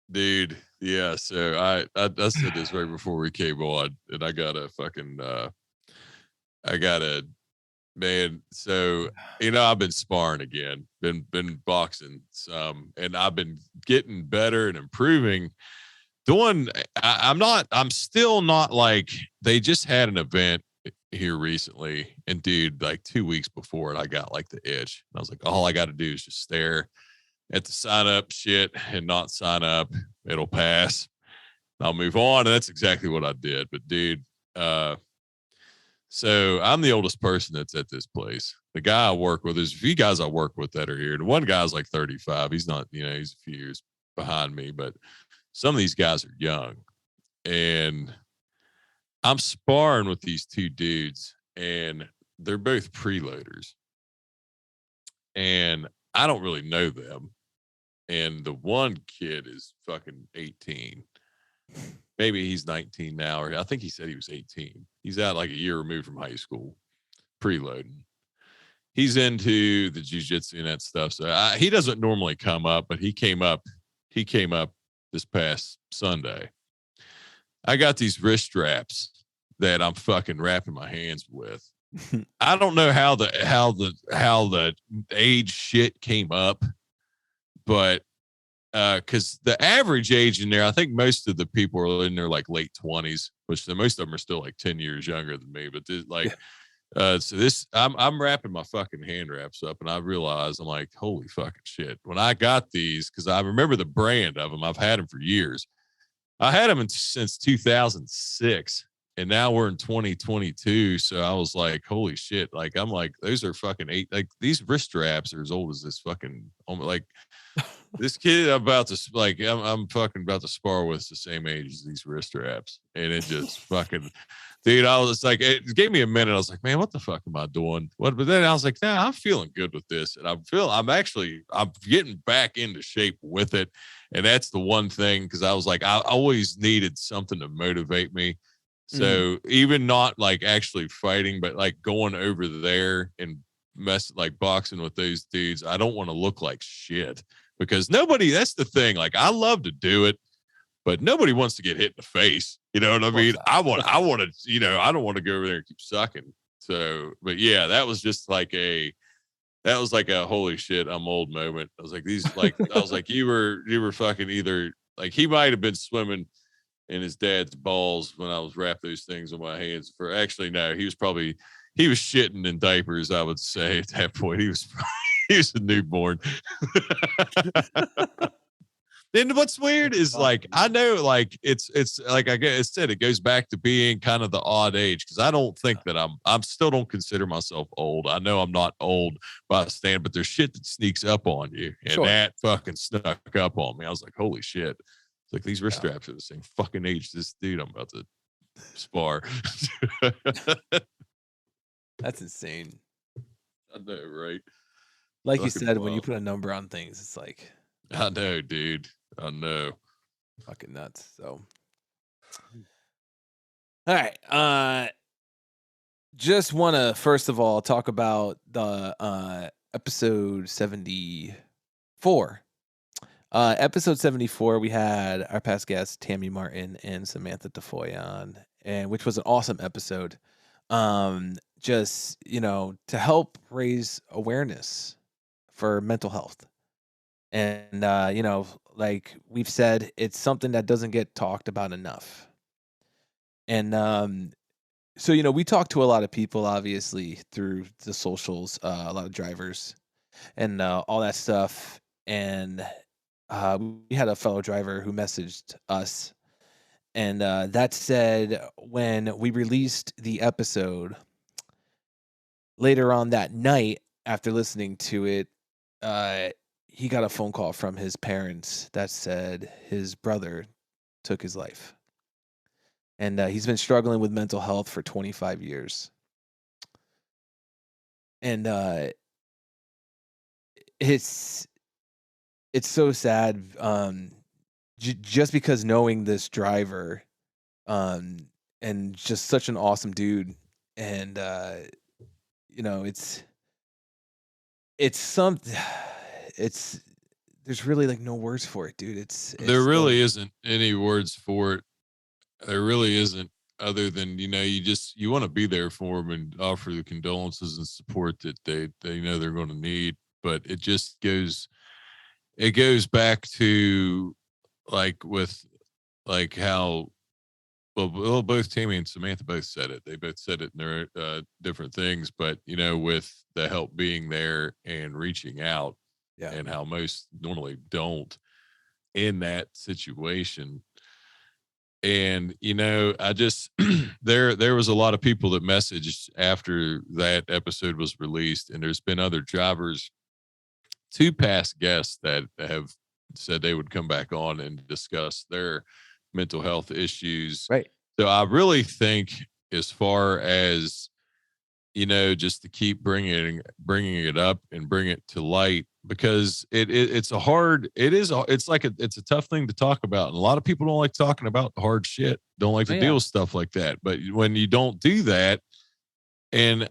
Dude, yeah. So I said this right before we came on, and I got a man. So I've been sparring again, been boxing some, and I've been getting better and improving. I'm still not like they just had an event here recently, and dude, like 2 weeks before it, I got like the itch, and I was like, all I got to do is just stare at the sign up shit and not sign up. It'll pass. I'll move on. And that's exactly what I did. But dude, so I'm the oldest person that's at this place. The guy I work with, there's a few guys I work with that are here. The one guy's like 35. He's not, he's a few years behind me, but some of these guys are young. And I'm sparring with these two dudes, and they're both preloaders. And I don't really know them. And the one kid is fucking 18. Maybe he's 19 now, or I think he said he was 18. He's out like a year removed from high school, preloading. He's into the jiu-jitsu and that stuff. So he doesn't normally come up, but he came up this past Sunday. I got these wrist straps that I'm fucking wrapping my hands with. I don't know how the age shit came up, but because the average age in there, I think most of the people are in their like late 20s, which most of them are still like 10 years younger than me. But so this, I'm wrapping my fucking hand wraps up, and I realize I'm like, holy fucking shit. When I got these, because I remember the brand of them, I've had them for years. I had them since 2006, and now we're in 2022. So I was like, holy shit. Like, I'm like, those are fucking these wrist straps are as old as this fucking, like, this kid I'm fucking about to spar with the same age as these wrist straps. And it just fucking, dude, I was like, it gave me a minute. I was like, man, what the fuck am I doing? But then I was like, nah, I'm feeling good with this. And I'm getting back into shape with it. And that's the one thing, because I was like, I always needed something to motivate me. So even not like actually fighting, but like going over there and boxing with those dudes, I don't want to look like shit, because that's the thing. Like, I love to do it, but nobody wants to get hit in the face. You know what I mean? I want to, I don't want to go over there and keep sucking. So, but yeah, that was like a holy shit, I'm old moment. I was like, you were fucking either like, he might've been swimming in his dad's balls when I was wrapping those things on my hands. No, he was shitting in diapers, I would say at that point. He was a newborn. Then what's weird is, like, I know, like, it's like I said, it goes back to being kind of the odd age, because I don't think that I'm still don't consider myself old. I know I'm not old by stand, but there's shit that sneaks up on you, and that fucking snuck up on me. I was like, holy shit. It's like, these wrist straps are the same fucking age as this dude I'm about to spar. That's insane. I know, right? Like fucking you said, when you put a number on things, it's like, I know, dude. I know. Fucking nuts. So, all right. Just want to first of all talk about the episode 74. Episode 74, we had our past guests Tammy Martin and Samantha Tafoy on, and which was an awesome episode. Just, to help raise awareness for mental health. And, like we've said, it's something that doesn't get talked about enough. And so, we talk to a lot of people, obviously, through the socials, a lot of drivers and all that stuff. And we had a fellow driver who messaged us. And that said, when we released the episode later on that night, after listening to it, he got a phone call from his parents that said his brother took his life. And he's been struggling with mental health for 25 years. And it's so sad, just because knowing this driver, and just such an awesome dude. And, it's something. There's really like no words for it, dude. There really isn't any words for it. There really isn't, other than, you want to be there for them and offer the condolences and support that they know they're going to need. But it just goes back to, like, with like how, well, both Tammy and Samantha both said it. They both said it in their different things, but with the help being there and reaching out, and how most normally don't in that situation. And I just there was a lot of people that messaged after that episode was released, and there's been other drivers, 2 past guests, that have said they would come back on and discuss their mental health issues. Right. So I really think, as far as, just to keep bringing it up and bring it to light, because it's a tough thing to talk about. And a lot of people don't like talking about hard shit, don't like to deal with stuff like that. But when you don't do that, and,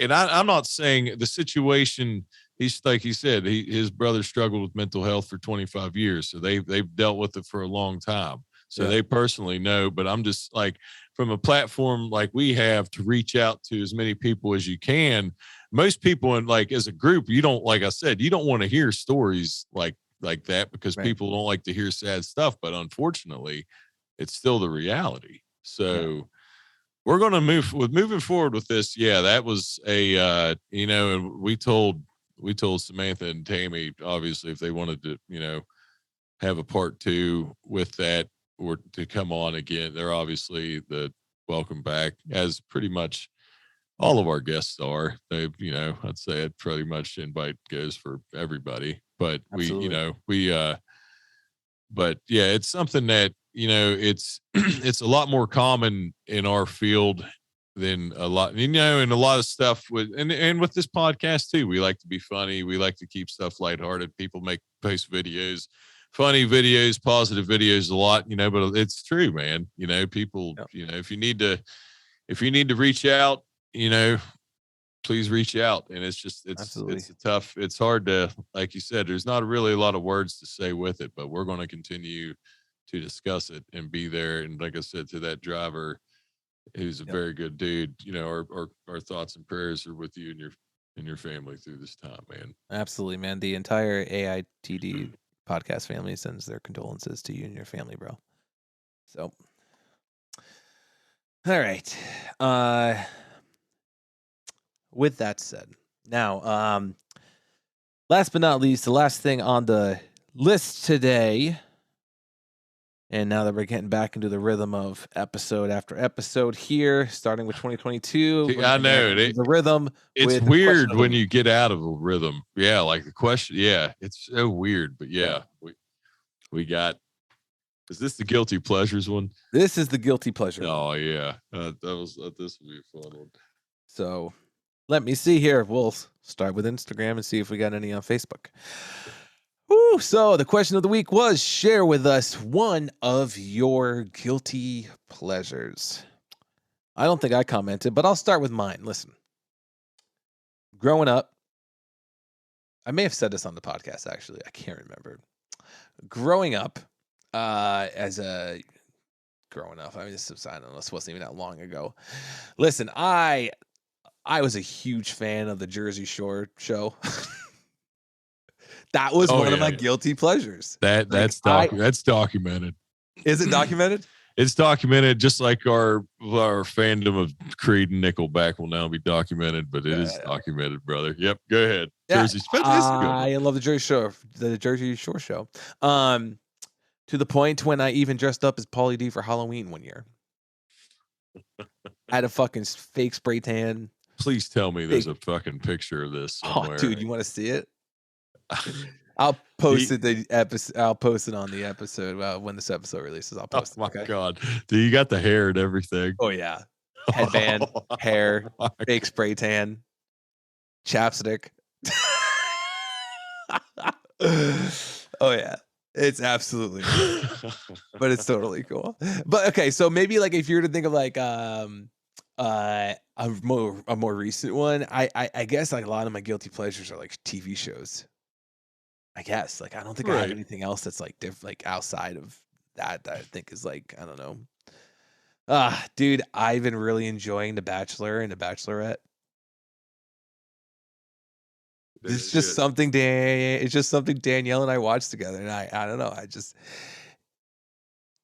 I'm not saying the situation he's like he said, his brother struggled with mental health for 25 years. So they've dealt with it for a long time. So they personally know, but I'm just like, from a platform like we have to reach out to as many people as you can. Most people in like as a group, you don't, like I said, you don't want to hear stories like that because people don't like to hear sad stuff. But unfortunately, it's still the reality. So we're going to moving forward with this. Yeah, that was a, and we told Samantha and Tammy, obviously, if they wanted to, have a part 2 with that or to come on again, they're obviously the welcome back, as pretty much all of our guests are. They, I'd say it pretty much invite goes for everybody, but but yeah, it's something that, it's, it's a lot more common in our field than a lot, and a lot of stuff with, and with this podcast too, we like to be funny. We like to keep stuff lighthearted. People post videos, funny videos, positive videos a lot, but it's true, man. People, if you need to reach out, please reach out. And it's just, it's hard to, like you said, there's not really a lot of words to say with it, but we're going to continue to discuss it and be there. And like I said, to that driver, who's a very good dude, our thoughts and prayers are with you and your family through this time, man. Absolutely, man. The entire AITD podcast family sends their condolences to you and your family, bro. So, all right. With that said, now, last but not least, the last thing on the list today, and now that we're getting back into the rhythm of episode after episode here, starting with 2022, I know the rhythm. It's weird when you get out of a rhythm. Yeah, like the question. Yeah, it's so weird. But yeah. We got. Is this the guilty pleasures one? This is the guilty pleasure. Oh yeah, this will be a fun one. So, let me see here. We'll start with Instagram and see if we got any on Facebook. Ooh, so the question of the week was, share with us one of your guilty pleasures. I don't think I commented, but I'll start with mine. Listen, growing up, I may have said this on the podcast, actually. I can't remember. Growing up, I mean, this wasn't even that long ago. Listen, I was a huge fan of the Jersey Shore show. That was one of my guilty pleasures. That's documented. Is it documented? It's documented, just like our fandom of Creed and Nickelback will now be documented, but it is documented, brother. Yep, go ahead. Yeah, I love the Jersey Shore show. To the point when I even dressed up as Pauly D for Halloween one year. I had a fucking fake spray tan. Please tell me there's a fucking picture of this somewhere. Oh, dude, you want to see it? I'll post it. I'll post it on the episode when this episode releases. I'll post it. Oh my god, dude, you got the hair and everything. Oh yeah, headband, hair, fake spray tan, chapstick. Oh yeah, it's absolutely cool. But it's totally cool. But okay, so maybe like if you were to think of like a more recent one, I guess like a lot of my guilty pleasures are like TV shows. I guess like I don't think I have anything else that's like different, like outside of that I think is like, I don't know. Dude, I've been really enjoying The Bachelor and The Bachelorette. It's just something Danielle and I watched together, and I don't know.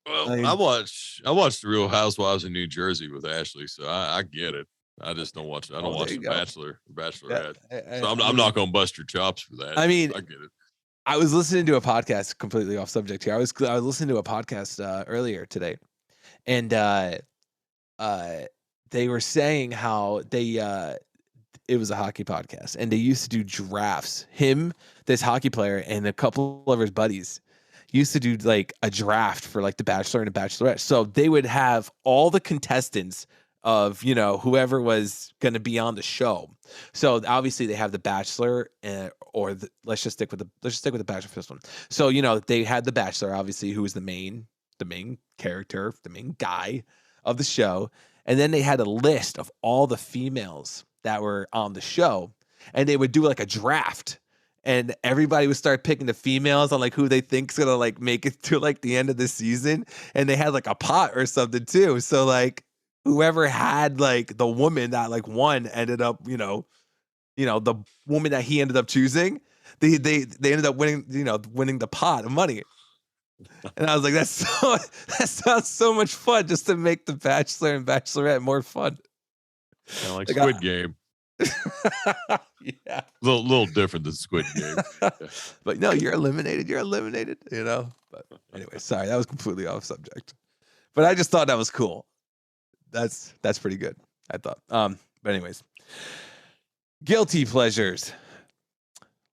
I watched The Real Housewives of New Jersey with Ashley, so I get it. I just don't watch it. I don't watch The Bachelor, The Bachelorette. Yeah, so I'm not going to bust your chops for that. I mean, I get it. I was listening to a podcast, completely off subject here. I was listening to a podcast earlier today, and they were saying how it was a hockey podcast, and they used to do drafts. This hockey player, and a couple of his buddies used to do like a draft for like The Bachelor and The Bachelorette. So they would have all the contestants of, whoever was going to be on the show. So obviously they have The Bachelor, let's just stick with the Bachelor for this one. So, they had The Bachelor, obviously, who was the main character, the main guy of the show. And then they had a list of all the females that were on the show, and they would do like a draft and everybody would start picking the females on like who they think's gonna like make it to like the end of the season, and they had like a pot or something too. So like whoever had like the woman that like won ended up, the woman that he ended up choosing, they ended up winning, winning the pot of money. And I was like, that sounds so much fun, just to make the Bachelor and Bachelorette more fun. Kind of like Squid Game. Yeah, Little different than Squid Game. But no, you're eliminated. But anyway, sorry, that was completely off subject. But I just thought that was cool. That's pretty good, I thought. But anyways, guilty pleasures.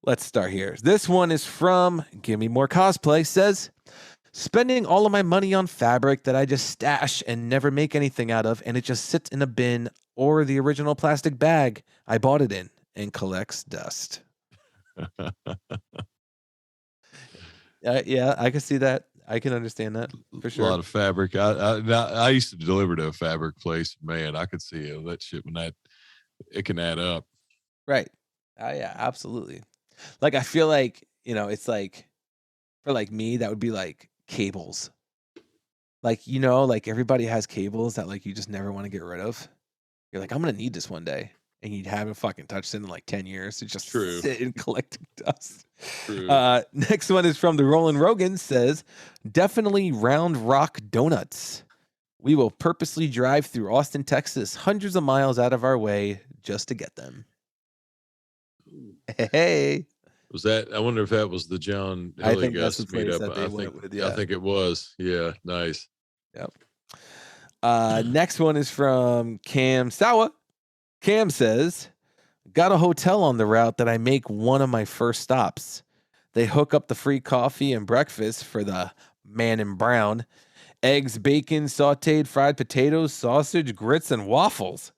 Let's start here. This one is from Give Me More Cosplay. Says, spending all of my money on fabric that I just stash and never make anything out of, and it just sits in a bin or the original plastic bag I bought it in and collects dust. Yeah, I can see that. I can understand that for sure. A lot of fabric. I used to deliver to a fabric place. Man, I could see that shit it can add up. Right. Yeah, absolutely. Like, I feel like, it's like, for like me, that would be like cables. Like, like everybody has cables that like you just never want to get rid of. You're like, I'm going to need this one day. And you haven't fucking touched it in like 10 years. It's just sit and collecting dust. True. Next one is from the Roland Rogan. Says, definitely Round Rock Donuts. We will purposely drive through Austin, Texas, hundreds of miles out of our way just to get them. Hey. Was that? I wonder if that was the John I think that's Hilligus the place meetup. that they went with, yeah. I think it was. Yeah, nice. Yep. Next one is from Cam Sawa. Cam says, got a hotel on the route that I make one of my first stops. They hook up the free coffee and breakfast for the man in brown. Eggs, bacon, sauteed fried potatoes, sausage, grits, and waffles.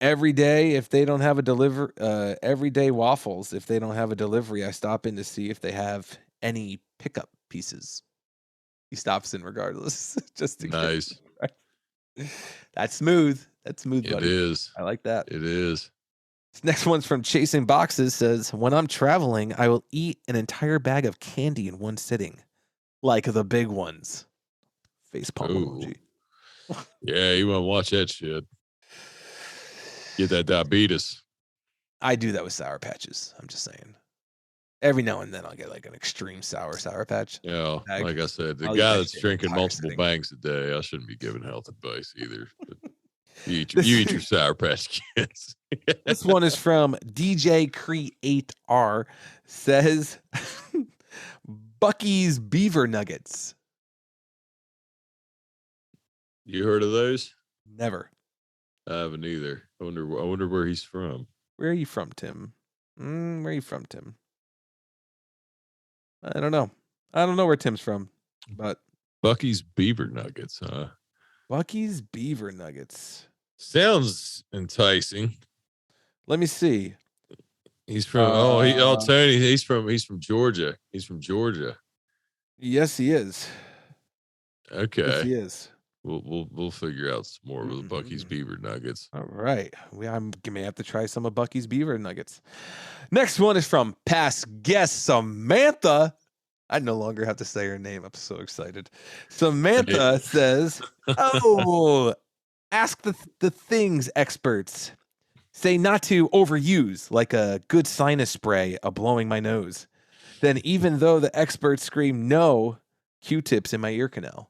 Every day, if they don't have a everyday waffles. If they don't have a delivery, I stop in to see if they have any pickup pieces. He stops in regardless, just to nice. That's smooth. That's smooth, buddy. It is. I like that. It is. This next one's from Chasing Boxes. Says, when I'm traveling, I will eat an entire bag of candy in one sitting, like the big ones. Facepalm emoji. Yeah, you want to watch that shit. Get that diabetes. I do that with Sour Patches. I'm just saying. Every now and then I'll get like an extreme sour Patch. Yeah, bag. like I said, the I'll guy eat that's that shit drinking entire multiple sitting. bangs a day, I shouldn't be giving health advice either. But you eat your Sour Patch Kids. This one is from DJ Create-R. Says, Bucky's Beaver Nuggets. You heard of those? Never. I haven't either. I wonder where he's from. Where are you from, Tim? Where are you from, Tim? I don't know. I don't know where Tim's from, but Bucky's Beaver Nuggets, huh? Bucky's Beaver Nuggets. Sounds enticing. Let me see. He's from Tony. He's from Georgia. He's from Georgia. Yes, he is. Okay. Yes, he is. We'll figure out some more with the Bucky's Beaver Nuggets. All right. I'm gonna have to try some of Bucky's Beaver Nuggets. Next one is from past guest Samantha. I no longer have to say her name. I'm so excited. Samantha says, "Oh, ask the things experts. Say not to overuse, like a good sinus spray, a blowing my nose. Then even though the experts scream no, Q-tips in my ear canal."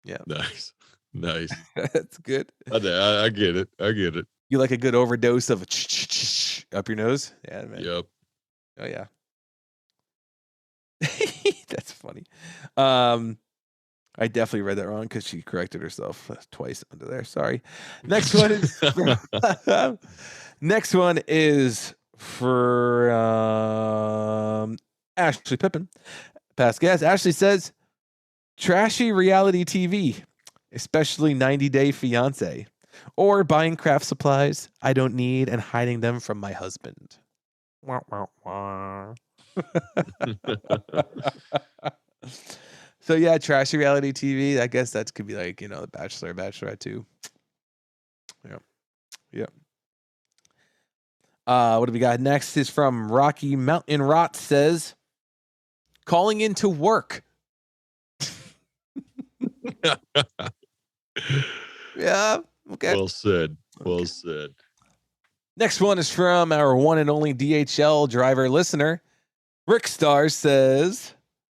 Yeah. Nice. That's good. I get it. You like a good overdose of up your nose? Yeah, man. Yep. Oh yeah. That's funny. I definitely read that wrong because she corrected herself twice under there. Sorry. Next one is next one is for Ashley Pippin. Past guest. Ashley says, trashy reality TV, especially 90 Day Fiance, or buying craft supplies I don't need and hiding them from my husband. Wah, wah, wah. So yeah, trashy reality TV. I guess that could be like, The Bachelor, Bachelorette too. Yeah. What do we got next? Is from Rocky Mountain Rot says, calling into work. Yeah. Okay. Well said. Well said. Next one is from our one and only DHL driver listener. Rick Star says,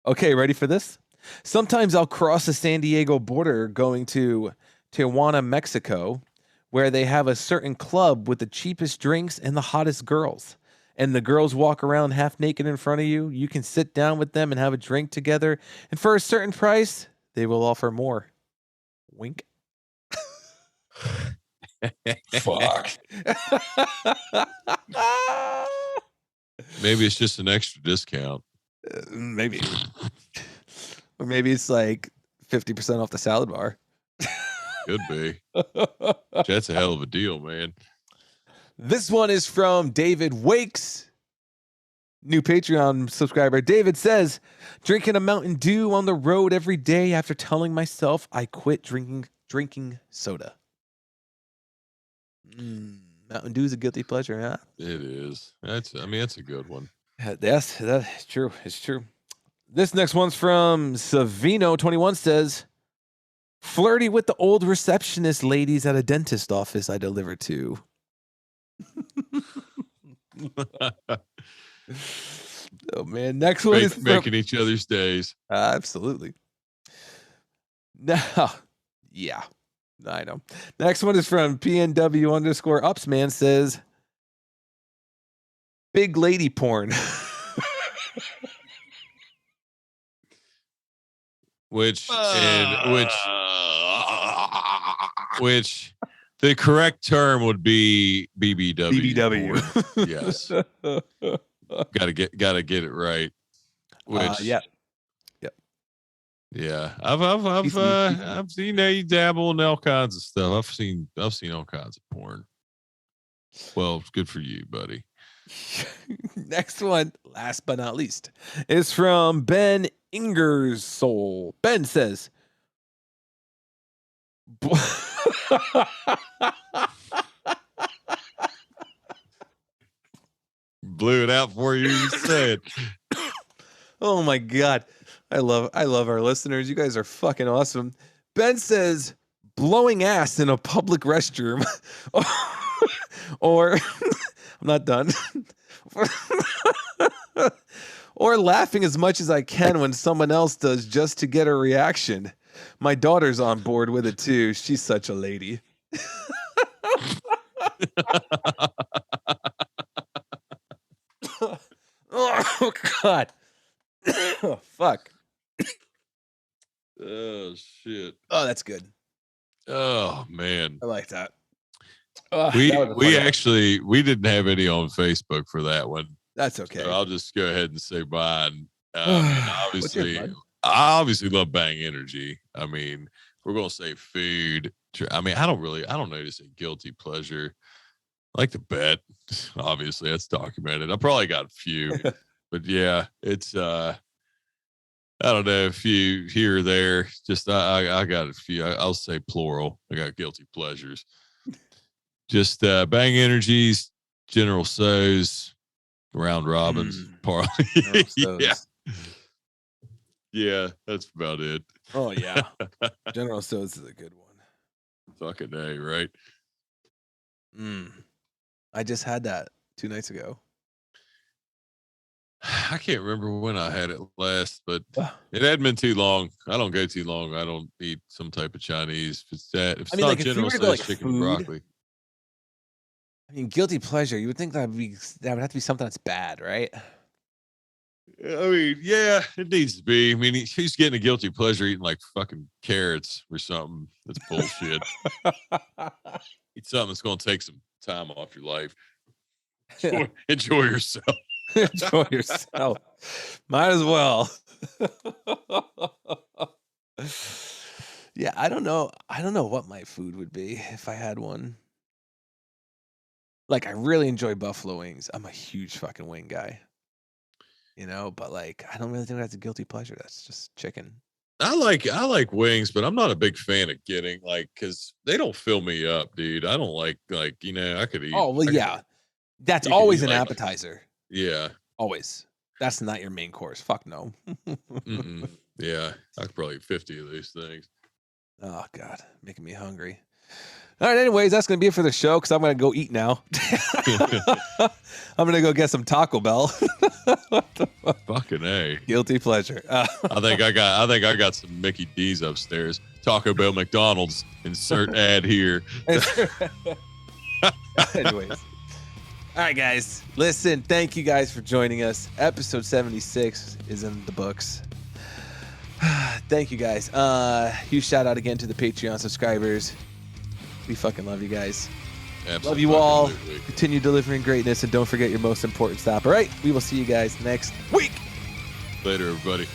okay, ready for this? Sometimes I'll cross the San Diego border going to Tijuana, Mexico, where they have a certain club with the cheapest drinks and the hottest girls. And the girls walk around half naked in front of you. You can sit down with them and have a drink together. And for a certain price, they will offer more. Wink. Fuck. Maybe it's just an extra discount. Maybe. Or maybe it's like 50% off the salad bar. Could be. That's a hell of a deal, man. This one is from David Wakes, new Patreon subscriber. David says, drinking a Mountain Dew on the road every day after telling myself I quit drinking soda. Mountain Dew is a guilty pleasure, huh? It is. That's a good one. That's true. It's true. This next one's from Savino21 says, flirty with the old receptionist ladies at a dentist office I delivered to. Oh man, next one is making each other's days. Absolutely. Now, yeah, I know. Next one is from PNW_upsman says, big lady porn. which the correct term would be BBW. BBW. Yes. Gotta get it right. Which yeah. Yeah. I've seen you dabble in all kinds of stuff. I've seen all kinds of porn. Well, it's good for you, buddy. Next one, last but not least, is from Ben Ingersoll. Ben says, blew it out for you. You said, oh my God. I love our listeners. You guys are fucking awesome. Ben says, blowing ass in a public restroom. Or I'm not done. Or laughing as much as I can when someone else does just to get a reaction. My daughter's on board with it too. She's such a lady. Oh God. Oh fuck. oh shit. Oh, that's good. Oh man. I like that. We didn't have any on Facebook for that one. That's okay. So I'll just go ahead and say mine. Obviously, I obviously love Bang Energy. I mean, we're gonna say food. I mean, I don't know to say guilty pleasure. I like to bet. Obviously, that's documented. I probably got a few, but yeah, it's I don't know, a few here or there. Just I got a few. I'll say plural. I got guilty pleasures. Just Bang Energies, General So's, Round Robins, parlay. Yeah. Yeah, that's about it. Oh yeah. General So's is a good one. Fucking A, right? I just had that 2 nights ago. I can't remember when I had it last, but it hadn't been too long. I don't go too long. I don't eat some type of Chinese. If it's not like, General So's, chicken and broccoli. I mean, guilty pleasure. You would think that would have to be something that's bad, right? I mean, yeah, it needs to be. I mean, he's getting a guilty pleasure eating like fucking carrots or something. That's bullshit. Eat something that's going to take some time off your life. Enjoy yourself. Enjoy yourself. Might as well. Yeah, I don't know. I don't know what my food would be if I had one. Like, I really enjoy buffalo wings. I'm a huge fucking wing guy. You know, but like, I don't really think that's a guilty pleasure. That's just chicken. I like wings, but I'm not a big fan of getting because they don't fill me up, dude. I don't like I could eat. Oh well, yeah. That's You can always eat, an like- appetizer. Yeah. Always. That's not your main course. Fuck no. Mm-mm. Yeah. I could probably eat 50 of these things. Oh God, making me hungry. All right, anyways, that's gonna be it for the show because I'm gonna go eat now. I'm gonna go get some Taco Bell. Fucking A. Guilty pleasure. I think I got some Mickey D's upstairs. Taco Bell, McDonald's. Insert ad here. Anyways. All right, guys. Listen, thank you guys for joining us. Episode 76 is in the books. Thank you guys. Huge shout out again to the Patreon subscribers. We fucking love you guys. Absolutely. Love you all. Continue delivering greatness and don't forget your most important stop. All right, we will see you guys next week. Later, everybody.